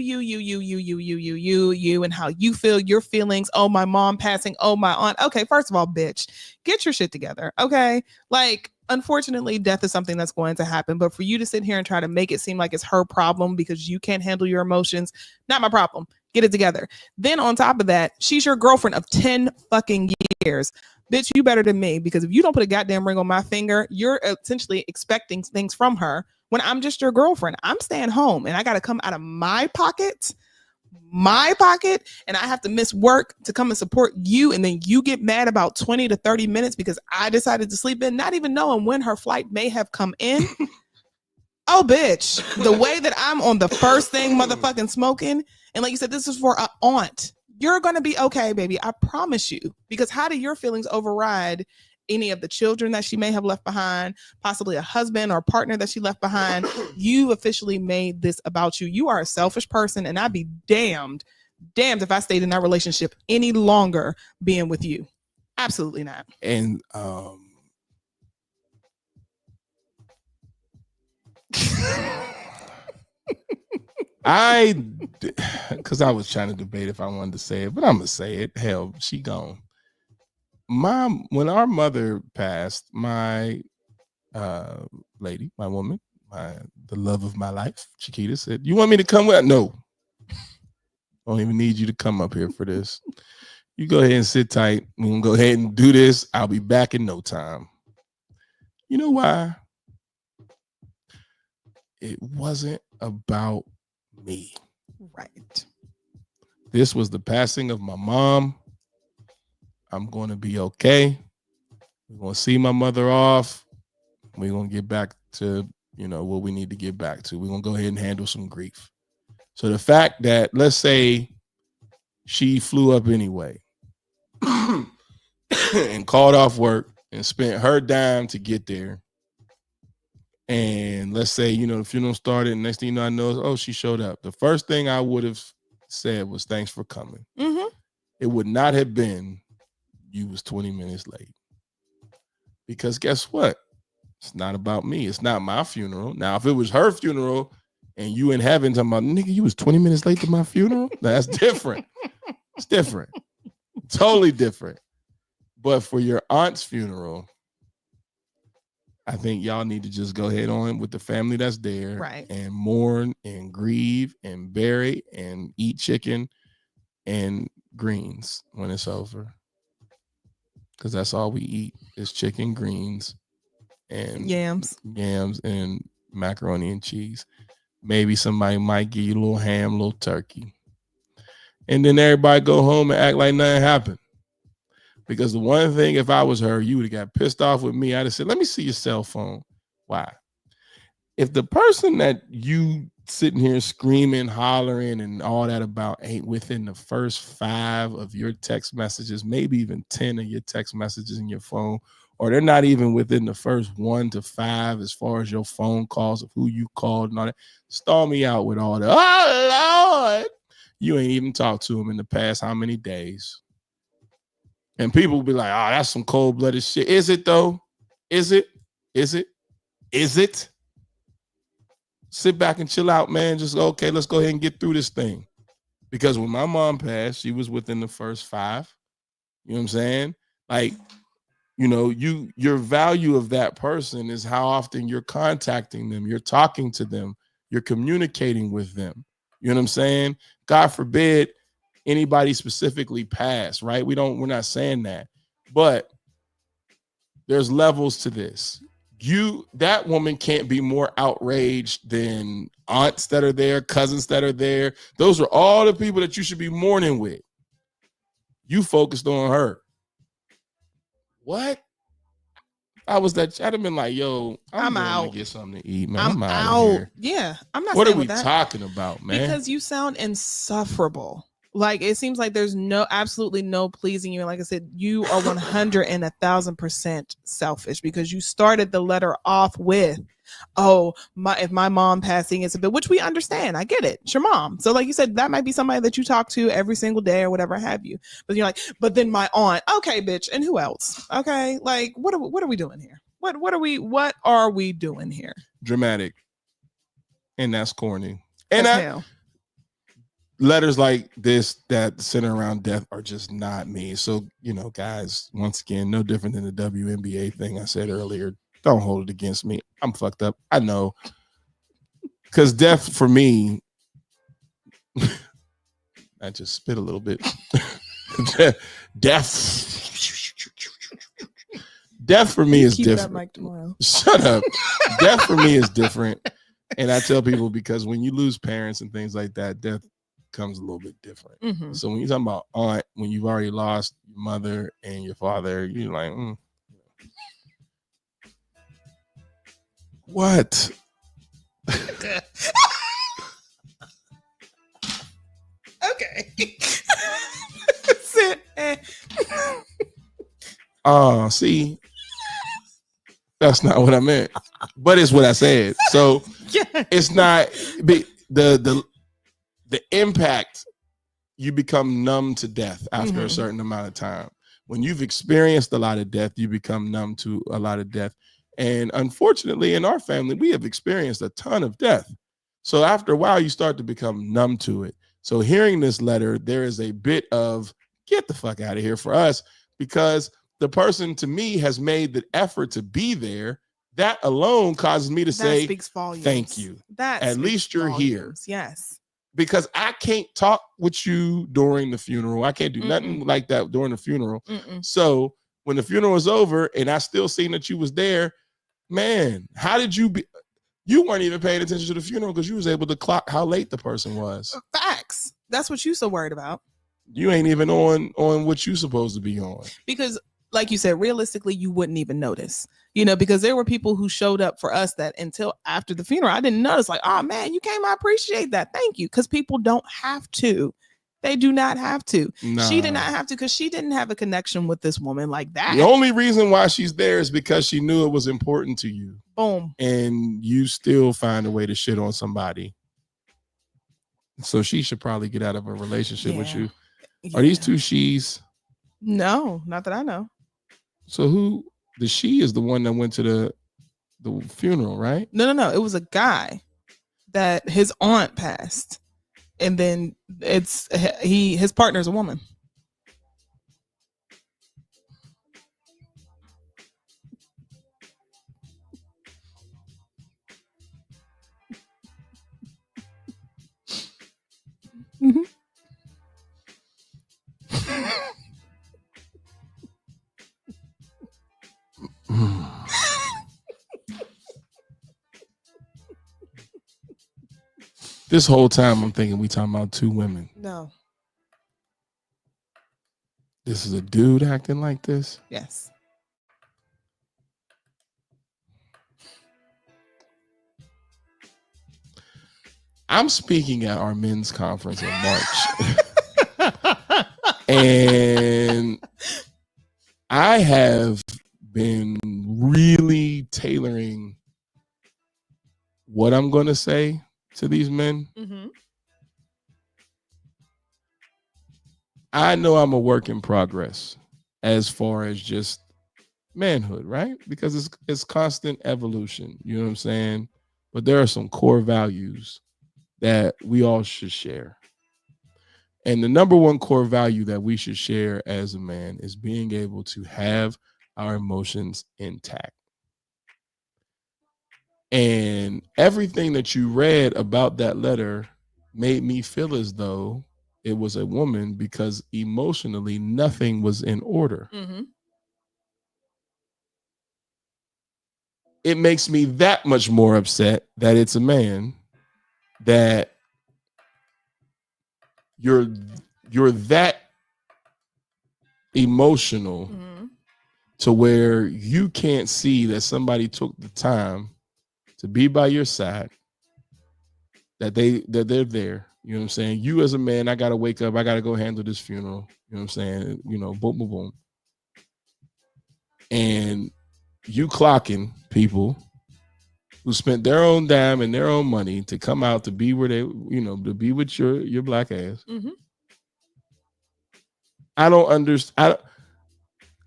and how you feel, your feelings. Oh, my mom passing. Oh, my aunt. Okay, first of all, bitch, get your shit together. Okay, like, unfortunately, death is something that's going to happen. But for you to sit here and try to make it seem like it's her problem because you can't handle your emotions, not my problem. Get it together. Then on top of that, she's your girlfriend of 10 fucking years. Bitch, you better than me, because if you don't put a goddamn ring on my finger, you're essentially expecting things from her when I'm just your girlfriend. I'm staying home and I got to come out of my pockets. my pocket and I have to miss work to come and support you, and then you get mad about 20 to 30 minutes because I decided to sleep in, not even knowing when her flight may have come in. Oh, bitch. The way that I'm on the first thing motherfucking smoking, and like you said, this is for an aunt. You're going to be okay, baby. I promise you. Because how do your feelings override any of the children that she may have left behind, possibly a husband or partner that she left behind? You officially made this about you. You are a selfish person, and I'd be damned if I stayed in that relationship any longer being with you. Absolutely not. And because I was trying to debate if I wanted to say it, but I'm gonna say it. Hell, she gone. When our mother passed, my lady, my woman, the love of my life, Chiquita, said, "You want me to come with?" No, don't even need you to come up here for this. You go ahead and sit tight. We're gonna go ahead and do this. I'll be back in no time. You know why? It wasn't about me. Right. This was the passing of my mom. I'm going to be okay. We're going to see my mother off. We're going to get back to, what we need to get back to. We're going to go ahead and handle some grief. So the fact that, let's say she flew up anyway and called off work and spent her dime to get there. And let's say, the funeral started, and next thing you know, I know, oh, she showed up. The first thing I would have said was, thanks for coming. Mm-hmm. It would not have been, you was 20 minutes late. Because guess what? It's not about me. It's not my funeral. Now, if it was her funeral and you in heaven talking about, nigga, you was 20 minutes late to my funeral, that's different. It's different. Totally different. But for your aunt's funeral, I think y'all need to just go ahead on with the family that's there, right, and mourn and grieve and bury and eat chicken and greens when it's over. Because that's all we eat is chicken, greens, and yams and macaroni and cheese. Maybe somebody might give you a little ham, a little turkey. And then everybody go home and act like nothing happened. Because the one thing, if I was her, you would have got pissed off with me. I'd have said, let me see your cell phone. Why? If the person that you sitting here screaming, hollering, and all that about ain't within the first 5 of your text messages, maybe even 10 of your text messages in your phone, or they're not even within the first 1 to 5 as far as your phone calls of who you called and all that, stall me out with all that. Oh, Lord. You ain't even talked to them in the past how many days? And people will be like, oh, that's some cold-blooded shit. Is it, though? Is it? Is it? Is it? Sit back and chill out, man. Just, okay, let's go ahead and get through this thing. Because when my mom passed, she was within the first 5. You know what I'm saying? Like, your value of that person is how often you're contacting them, you're talking to them, you're communicating with them. You know what I'm saying? God forbid anybody specifically pass, right? We're not saying that, but there's levels to this. That woman can't be more outraged than aunts that are there, cousins that are there. Those are all the people that you should be mourning with. You focused on her. What? I'd have been like, yo, I'm out to get something to eat, man. I'm out of here. Yeah, I'm not. What are we talking about, man? Because you sound insufferable. Like, it seems like there's absolutely no pleasing you. And like I said, you are 100 and 1,000% selfish, because you started the letter off with, if my mom passing is a bit, which we understand. I get it. It's your mom. So like you said, that might be somebody that you talk to every single day or whatever have you. But you're like, but then my aunt, okay, bitch. And who else? Okay. Like, what are we doing here? What are we doing here? Dramatic. And that's corny. And hell. Letters like this that center around death are just not me. So, guys, once again, no different than the WNBA thing I said earlier. Don't hold it against me. I'm fucked up. I know. Because death for me, I just spit a little bit. Death for me is different. That mic tomorrow. Shut up. Death for me is different. And I tell people, because when you lose parents and things like that, death becomes a little bit different. Mm-hmm. So when you're talking about aunt, when you've already lost your mother and your father, you're like, what? Okay. That's it. Oh, see, that's not what I meant, but it's what I said. So Yeah. it's not the impact. You become numb to death after a certain amount of time. When you've experienced a lot of death, you become numb to a lot of death. And unfortunately, in our family, we have experienced a ton of death. So after a while, you start to become numb to it. So hearing this letter, there is a bit of get the fuck out of here for us, because the person to me has made the effort to be there. That alone causes me to say, speaks volumes. thank you. That At least you're here. volumes. Yes. Because I can't talk with you during the funeral. I can't do nothing like that during the funeral. So when the funeral was over and I still seen that you was there, man, how did you be? You weren't even paying attention to the funeral because you was able to clock how late the person was. Facts. That's what you so worried about. You ain't even on what you supposed to be on. Because like you said, realistically, you wouldn't even notice, because there were people who showed up for us that until after the funeral, I didn't notice, like, oh man, you came. I appreciate that. Thank you. Because people don't have to. They do not have to. Nah. She did not have to because she didn't have a connection with this woman like that. The only reason why she's there is because she knew it was important to you. Boom. And you still find a way to shit on somebody. So she should probably get out of a relationship with you. Are these two she's? No, not that I know. So who the she is the one that went to the funeral, right? No. It was a guy that his aunt passed, and then his partner's a woman. Mm-hmm. This whole time I'm thinking we talking about two women. No. This is a dude acting like this? Yes. I'm speaking at our men's conference in March. And I have been really tailoring what I'm going to say to these men. Mm-hmm. I know I'm a work in progress as far as just manhood, right? Because it's constant evolution. You know what I'm saying? But there are some core values that we all should share. And the number one core value that we should share as a man is being able to have our emotions intact. And everything that you read about that letter made me feel as though it was a woman, because emotionally nothing was in order. Mm-hmm. It makes me that much more upset that it's a man, that you're that emotional to where you can't see that somebody took the time to be by your side, that they're there. You know what I'm saying? You as a man, I gotta wake up, I gotta go handle this funeral. You know what I'm saying? Boom, boom, boom. And you clocking people who spent their own dime and their own money to come out to be where they, to be with your black ass. Mm-hmm. I don't understand.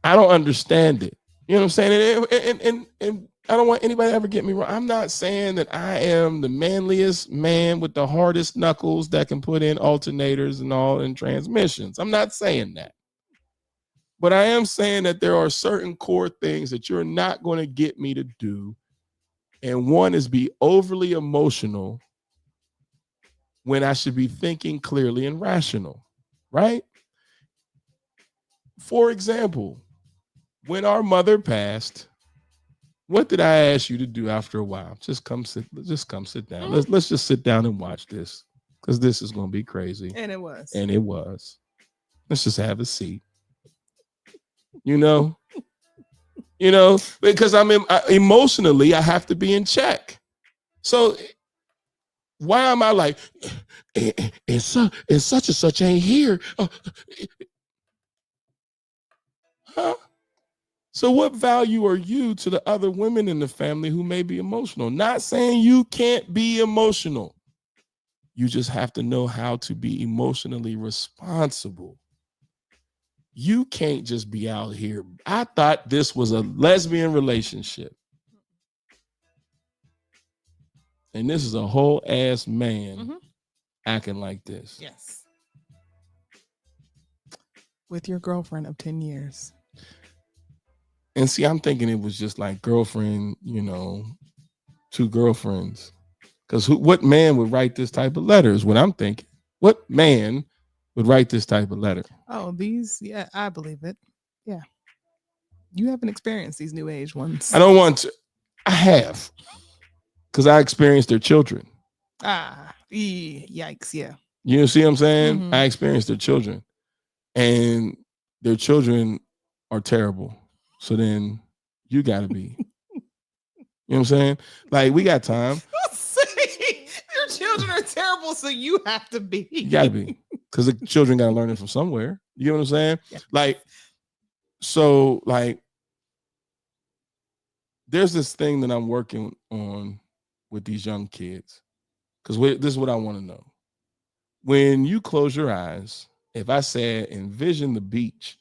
I don't understand it. You know what I'm saying? And I don't want anybody to ever get me wrong. I'm not saying that I am the manliest man with the hardest knuckles that can put in alternators and all in transmissions. I'm not saying that. But I am saying that there are certain core things that you're not going to get me to do. And one is be overly emotional when I should be thinking clearly and rational, right? For example, when our mother passed, what did I ask you to do after a while? Just come sit down. Let's just sit down and watch this. because this is going to be crazy. And it was. And it was. Let's just have a seat. You know, because emotionally, I have to be in check. So why am I like, and such and such ain't here? Huh? So what value are you to the other women in the family who may be emotional? Not saying you can't be emotional. You just have to know how to be emotionally responsible. You can't just be out here. I thought this was a lesbian relationship. And this is a whole ass man acting like this. Yes. With your girlfriend of 10 years. And see, I'm thinking it was just like girlfriend, two girlfriends. Because what man would write this type of letter is what I'm thinking. What man would write this type of letter? Oh, I believe it. Yeah. You haven't experienced these new age ones. I don't want to. I have. Because I experienced their children. Yikes, yeah. You see what I'm saying? I experienced their children. And their children are terrible. So then you got to be. You know what I'm saying? Like, we got time. Your children are terrible, so you have to be. You got to be. Because the children got to learn it from somewhere. You know what I'm saying? Yeah. There's this thing that I'm working on with these young kids. Because this is what I want to know. When you close your eyes, if I said, envision the beach,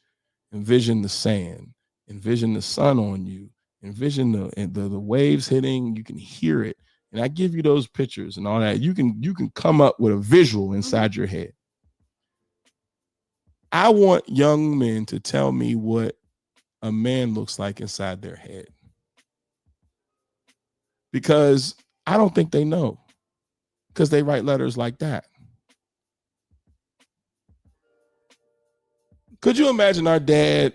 envision the sand, envision the sun on you, envision the waves hitting, you can hear it. And I give you those pictures and all that. You can come up with a visual inside your head. I want young men to tell me what a man looks like inside their head. Because I don't think they know. Because they write letters like that. Could you imagine our dad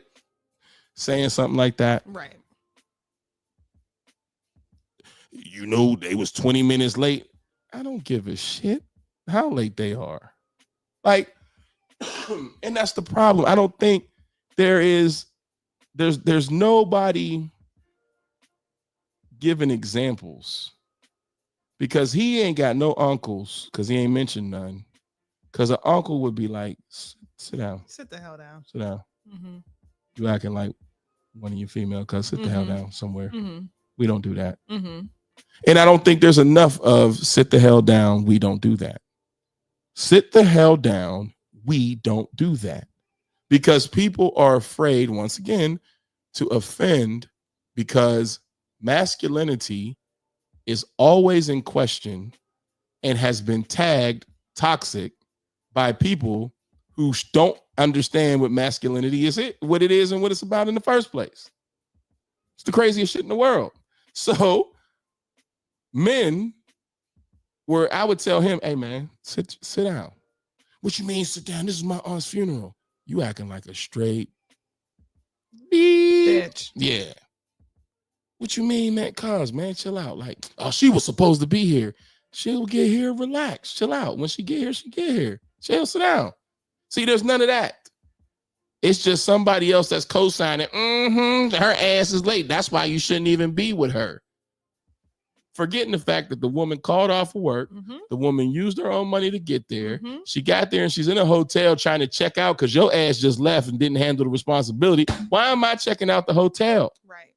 saying something like that? Right. They was 20 minutes late. I don't give a shit how late they are. Like, and that's the problem. I don't think there's nobody giving examples because he ain't got no uncles because he ain't mentioned none. Because an uncle would be like, sit down. Sit the hell down. Sit down. You acting like one of your female cuz sit the hell down somewhere. We don't do that. And I don't think there's enough of sit the hell down. We don't do that. Sit the hell down. We don't do that. Because people are afraid, once again, to offend because masculinity is always in question and has been tagged toxic by people who don't understand what masculinity is, what it is and what it's about in the first place. It's the craziest shit in the world. So men, where I would tell him, hey man, sit down. What you mean sit down? This is my aunt's funeral. You acting like a straight bitch. Yeah. What you mean, man? Cuz, man, chill out. Like, oh, she was supposed to be here. She'll get here, relax, chill out. When she get here, she get here. She'll sit down. See, there's none of that. It's just somebody else that's co-signing. Her ass is late. That's why you shouldn't even be with her. Forgetting the fact that the woman called off of work. The woman used her own money to get there. She got there and she's in a hotel trying to check out because your ass just left and didn't handle the responsibility. Why am I checking out the hotel? Right.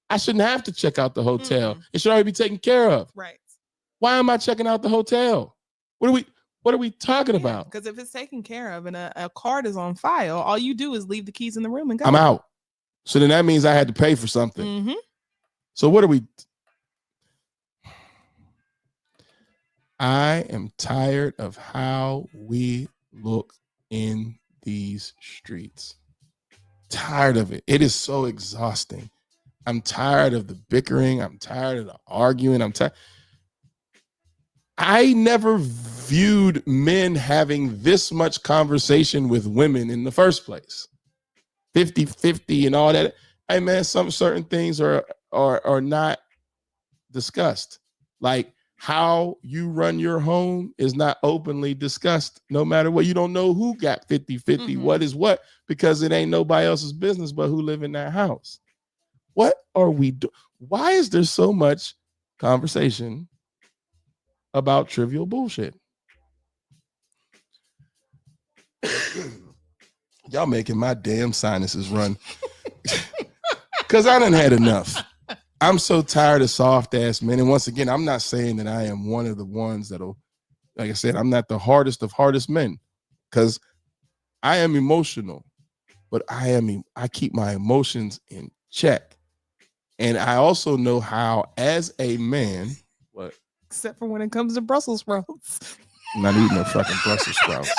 I shouldn't have to check out the hotel. It should already be taken care of. Right. Why am I checking out the hotel? What are we talking about? Because if it's taken care of and a card is on file, all you do is leave the keys in the room and go. I'm out. So then that means I had to pay for something. So what are we? I am tired of how we look in these streets. Tired of it. It is so exhausting. I'm tired of the bickering. I'm tired of the arguing. I'm tired. I never viewed men having this much conversation with women in the first place. 50-50 and all that. Hey man, some certain things are not discussed. Like how you run your home is not openly discussed, no matter what. You don't know who got 50-50, what is what, because it ain't nobody else's business but who live in that house. What are we doing? Why is there so much conversation about trivial bullshit? Y'all making my damn sinuses run. Because I done had enough. I'm so tired of soft ass men. And once again, I'm not saying that I am one of the ones that'll, like I said, I'm not the hardest of hardest men, because I am emotional, but I keep my emotions in check. And I also know how, as a man, what? Except for when it comes to Brussels sprouts. I'm not eating no fucking Brussels sprouts.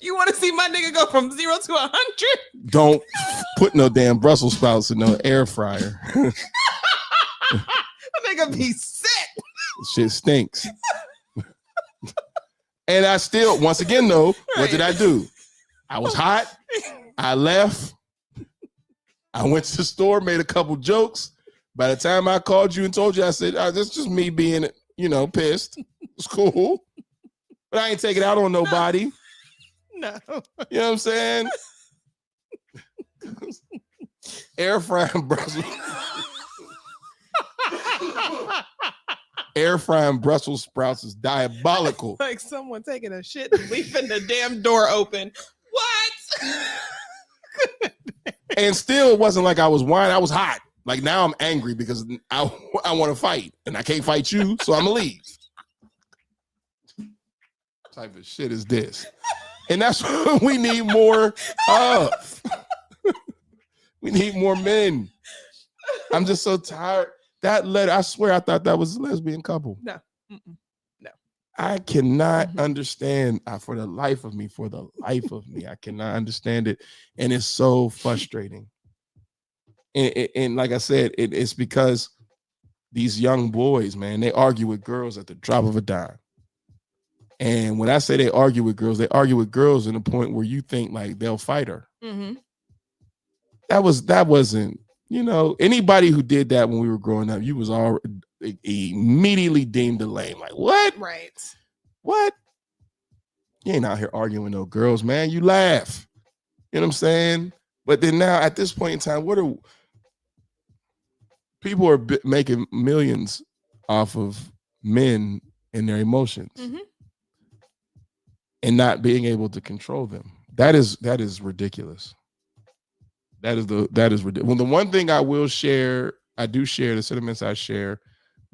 You want to see my nigga go from 0 to 100? Don't put no damn Brussels sprouts in no air fryer. That nigga be sick. Shit stinks. And I still, once again, though, what did I do? I was hot. I left. I went to the store, made a couple jokes. By the time I called you and told you, I said, oh, this is just me being, pissed. It's cool. But I ain't taking it out on nobody. No. You know what I'm saying? Air frying Brussels. Air frying Brussels sprouts is diabolical. Like someone taking a shit and leaving the damn door open. What? And still, it wasn't like I was whining. I was hot. Like, now I'm angry because I want to fight. And I can't fight you, so I'm going to leave. What type of shit is this? And that's what we need more of. We need more men. I'm just so tired. That letter, I swear I thought that was a lesbian couple. No. Mm-mm. No. I cannot understand, for the life of me, I cannot understand it. And it's so frustrating. And like I said, it's because these young boys, man, they argue with girls at the drop of a dime. And when I say they argue with girls in a point where you think like they'll fight her. Mm-hmm. That wasn't, anybody who did that when we were growing up, you was all immediately deemed a lame. Like, what? Right. What? You ain't out here arguing with no girls, man. You laugh. You know what I'm saying? But then now at this point in time, people are making millions off of men and their emotions. Mm-hmm. And not being able to control them. That is ridiculous. That is ridiculous. Well, the one thing I do share the sentiments I share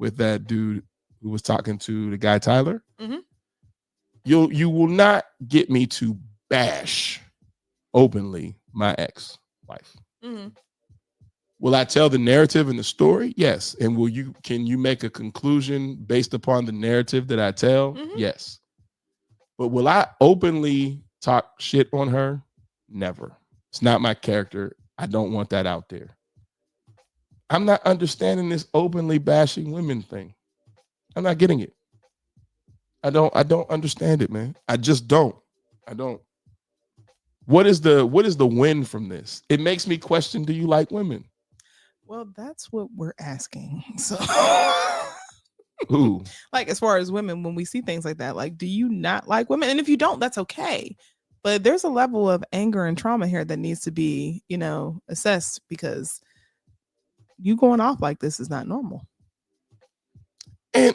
with that dude who was talking to the guy Tyler. Mm-hmm. You will not get me to bash openly my ex-wife. Mm-hmm. Will I tell the narrative and the story? Yes. And can you make a conclusion based upon the narrative that I tell? Mm-hmm. Yes. But will I openly talk shit on her? Never. It's not my character. I don't want that out there. I'm not understanding this openly bashing women thing. I'm not getting it. I don't understand it, man. I just don't. I don't. What is the win from this? It makes me question, do you like women? Well, that's what we're asking. So Who? Like, as far as women, when we see things like that, like, do you not like women? And if you don't, that's okay. But there's a level of anger and trauma here that needs to be, assessed, because you going off like this is not normal. And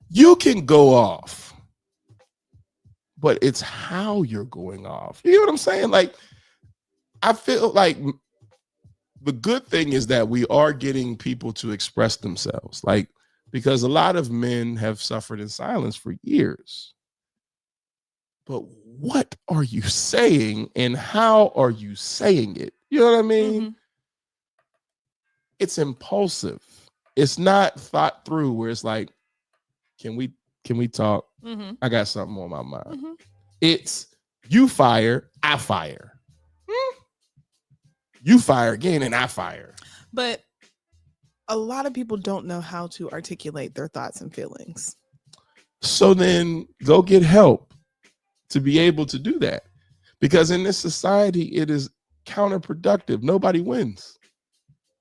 you can go off, but it's how you're going off. You know what I'm saying? Like, I feel like the good thing is that we are getting people to express themselves, like, because a lot of men have suffered in silence for years. But what are you saying and how are you saying it? You know what I mean? Mm-hmm. It's impulsive. It's not thought through, where it's like, can we talk? Mm-hmm. I got something on my mind. Mm-hmm. It's you fire, I fire. You fire again and I fire. But a lot of people don't know how to articulate their thoughts and feelings. So then go get help to be able to do that. Because in this society, it is counterproductive. Nobody wins.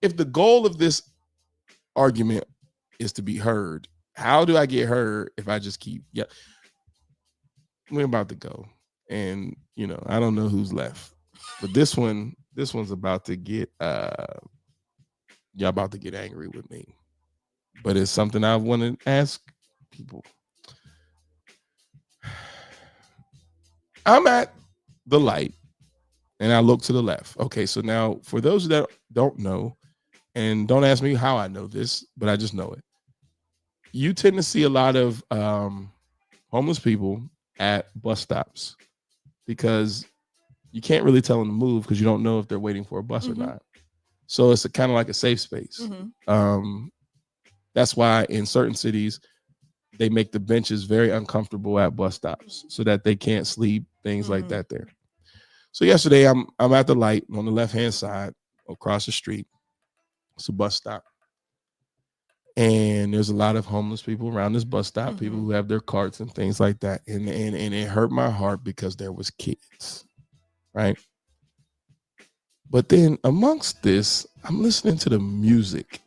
If the goal of this argument is to be heard. How do I get heard if I just keep? Yeah, we're about to go, and I don't know who's left, but this one's about to get y'all about to get angry with me, but it's something I want to ask people. I'm at the light and I look to the left. Okay, so now for those that don't know, and don't ask me how I know this, but I just know it. You tend to see a lot of homeless people at bus stops because you can't really tell them to move because you don't know if they're waiting for a bus or not. So it's kind of like a safe space. That's why in certain cities, they make the benches very uncomfortable at bus stops so that they can't sleep, things like that there. So yesterday, I'm at the light on the left-hand side across the street. It's a bus stop. And there's a lot of homeless people around this bus stop, people who have their carts and things like that. And it hurt my heart because there was kids, right? But then amongst this, I'm listening to the music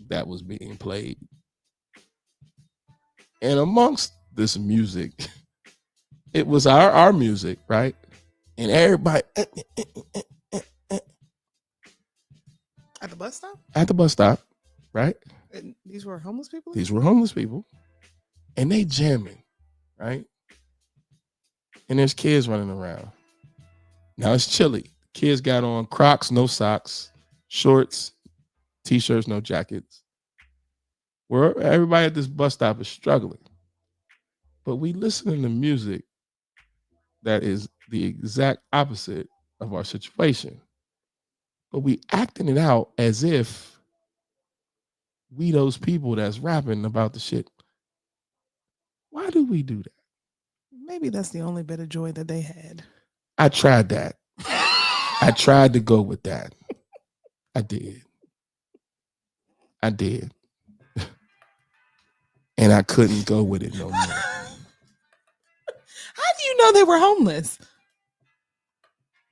that was being played. And amongst this music, it was our music, right? And everybody At the bus stop? At the bus stop, right? And these were homeless people? These were homeless people. And they jamming, right? And there's kids running around. Now it's chilly. Kids got on Crocs, no socks, shorts, t-shirts, no jackets. Where everybody at this bus stop is struggling. But we listening to music that is the exact opposite of our situation. But we acting it out as if we those people that's rapping about the shit. Why do we do that? Maybe that's the only bit of joy that they had. I tried that. I tried to go with that. I did. And I couldn't go with it no more. How do you know they were homeless?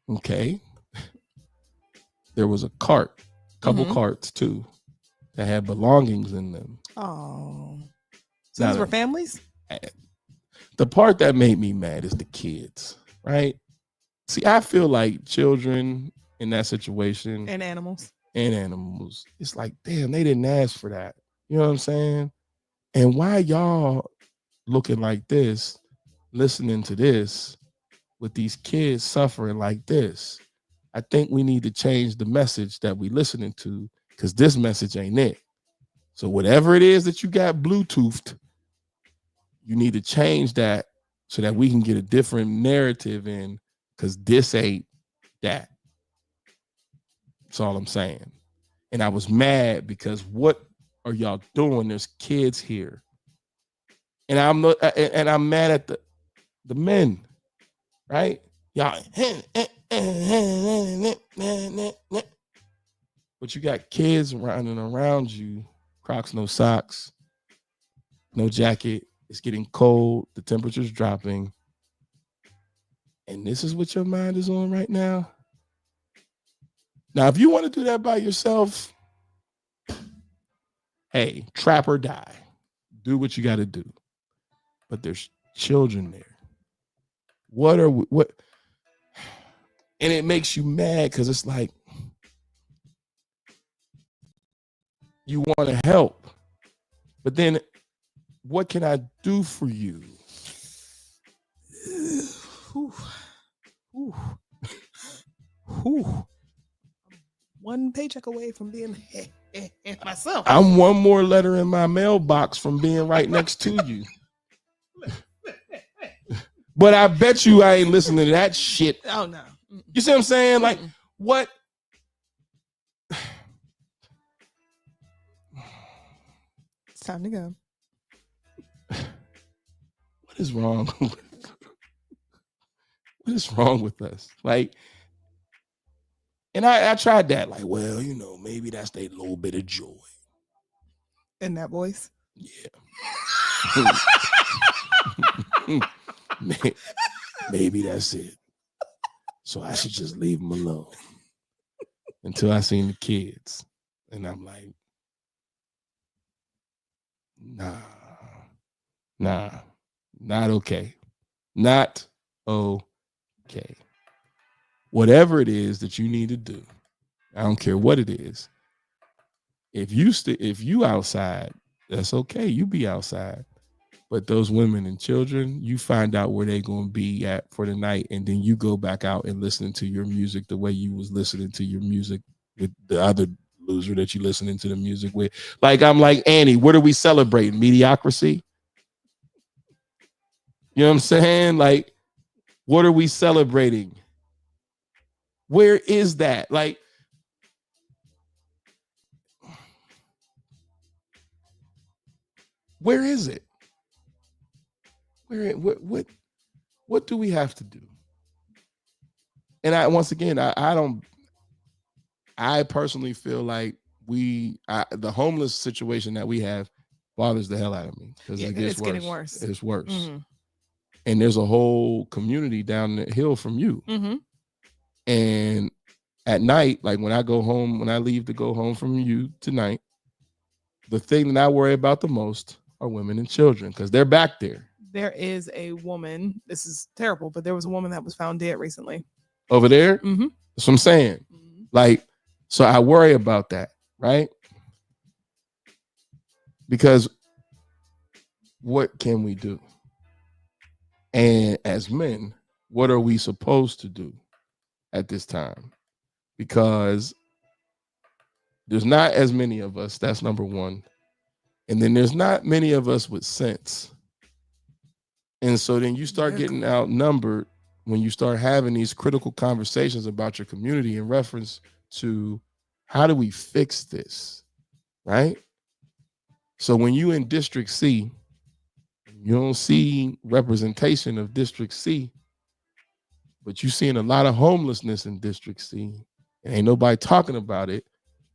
Okay. There was a couple carts too, that had belongings in them. Oh. So these were families? The part that made me mad is the kids, right? See, I feel like children in that situation And animals. It's like, damn, they didn't ask for that. You know what I'm saying? And why y'all looking like this, listening to this, with these kids suffering like this? I think we need to change the message that we listening to, because this message ain't it. So whatever it is that you got Bluetoothed, you need to change that so that we can get a different narrative in, because this ain't that. That's all I'm saying. And I was mad because what are y'all doing? There's kids here. And I'm mad at the men, right? Y'all, but you got kids running around you, Crocs, no socks, no jacket. It's getting cold. The temperature's dropping. And this is what your mind is on right now? Now, if you want to do that by yourself, hey, trap or die. Do what you got to do. But there's children there. What? And it makes you mad because it's like, you want to help. But then what can I do for you? One paycheck away from being myself. I'm one more letter in my mailbox from being right next to you. But I bet you I ain't listening to that shit. Oh, no. You see what I'm saying? Like, what? It's time to go. What is wrong? What is wrong with us? Like, and I tried that. Like, well, maybe that's their little bit of joy. In that voice? Yeah. Maybe that's it. So I should just leave them alone until I seen the kids. And I'm like, Nah, not okay. Not okay. Whatever it is that you need to do, I don't care what it is. If you outside, that's okay. You be outside. But those women and children, you find out where they're going to be at for the night, and then you go back out and listening to your music the way you was listening to your music with the other loser that you listening to the music with. Like, I'm like, Annie, what are we celebrating? Mediocrity? You know what I'm saying? Like, what are we celebrating? Where is that? Like, where is it? What do we have to do? And I personally feel like the homeless situation that we have bothers the hell out of me because it gets it's worse. getting worse. It's worse. Mm-hmm. And there's a whole community down the hill from you. Mm-hmm. And at night, like when I leave to go home from you tonight, the thing that I worry about the most are women and children because they're back there. There is a woman. This is terrible, but there was a woman that was found dead recently. Over there? Mm-hmm. That's what I'm saying. Mm-hmm. Like, so I worry about that, right? Because what can we do? And as men, what are we supposed to do at this time? Because there's not as many of us. That's number one. And then there's not many of us with sense. And so then you start getting outnumbered when you start having these critical conversations about your community in reference to how do we fix this, right? So when you in District C, you don't see representation of District C, but you seeing a lot of homelessness in District C, and ain't nobody talking about it.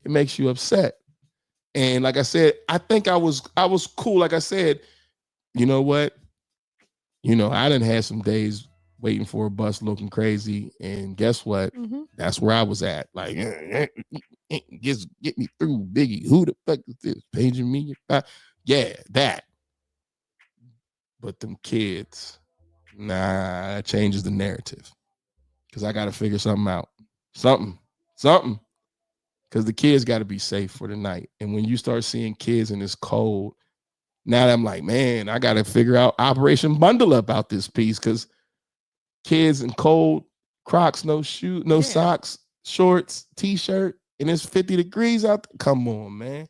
It makes you upset. And like I said, I think I was cool. Like I said, you know what? You know, I done had some days waiting for a bus looking crazy. And guess what? Mm-hmm. That's where I was at. Like, get me through, Biggie. Who the fuck is this? Paging me? Yeah, that. But them kids, that changes the narrative. Because I got to figure something out. Something. Because the kids got to be safe for the night. And when you start seeing kids in this cold, now I'm like, man, I got to figure out Operation Bundle Up out this piece because kids in cold Crocs, no shoes, no socks, shorts, t-shirt, and it's 50 degrees out there. Come on, man.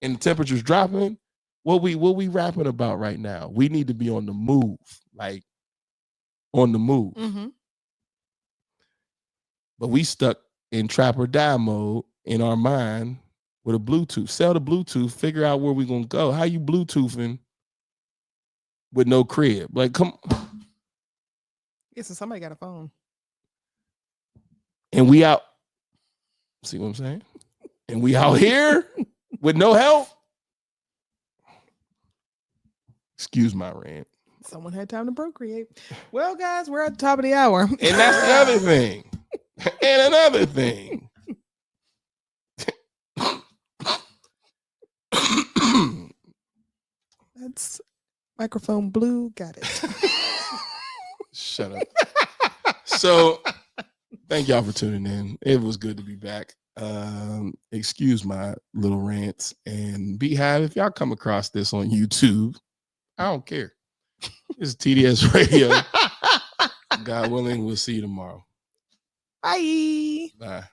And the temperature's dropping. What we rapping about right now? We need to be on the move, like on the move. Mm-hmm. But we stuck in trap or die mode in our mind with a Bluetooth. Sell the Bluetooth, figure out where we're gonna go. How you Bluetoothing with no crib? Like, come. Yeah, so somebody got a phone. And we out. See what I'm saying? And we out here with no help. Excuse my rant. Someone had time to procreate. Well, guys, we're at the top of the hour. And that's the other thing. And another thing. That's microphone blue. Got it. Shut up. So thank y'all for tuning in. It was good to be back. Excuse my little rants, and Beehive, if y'all come across this on YouTube, I don't care. It's TDS Radio. God willing, we'll see you tomorrow. Bye. Bye.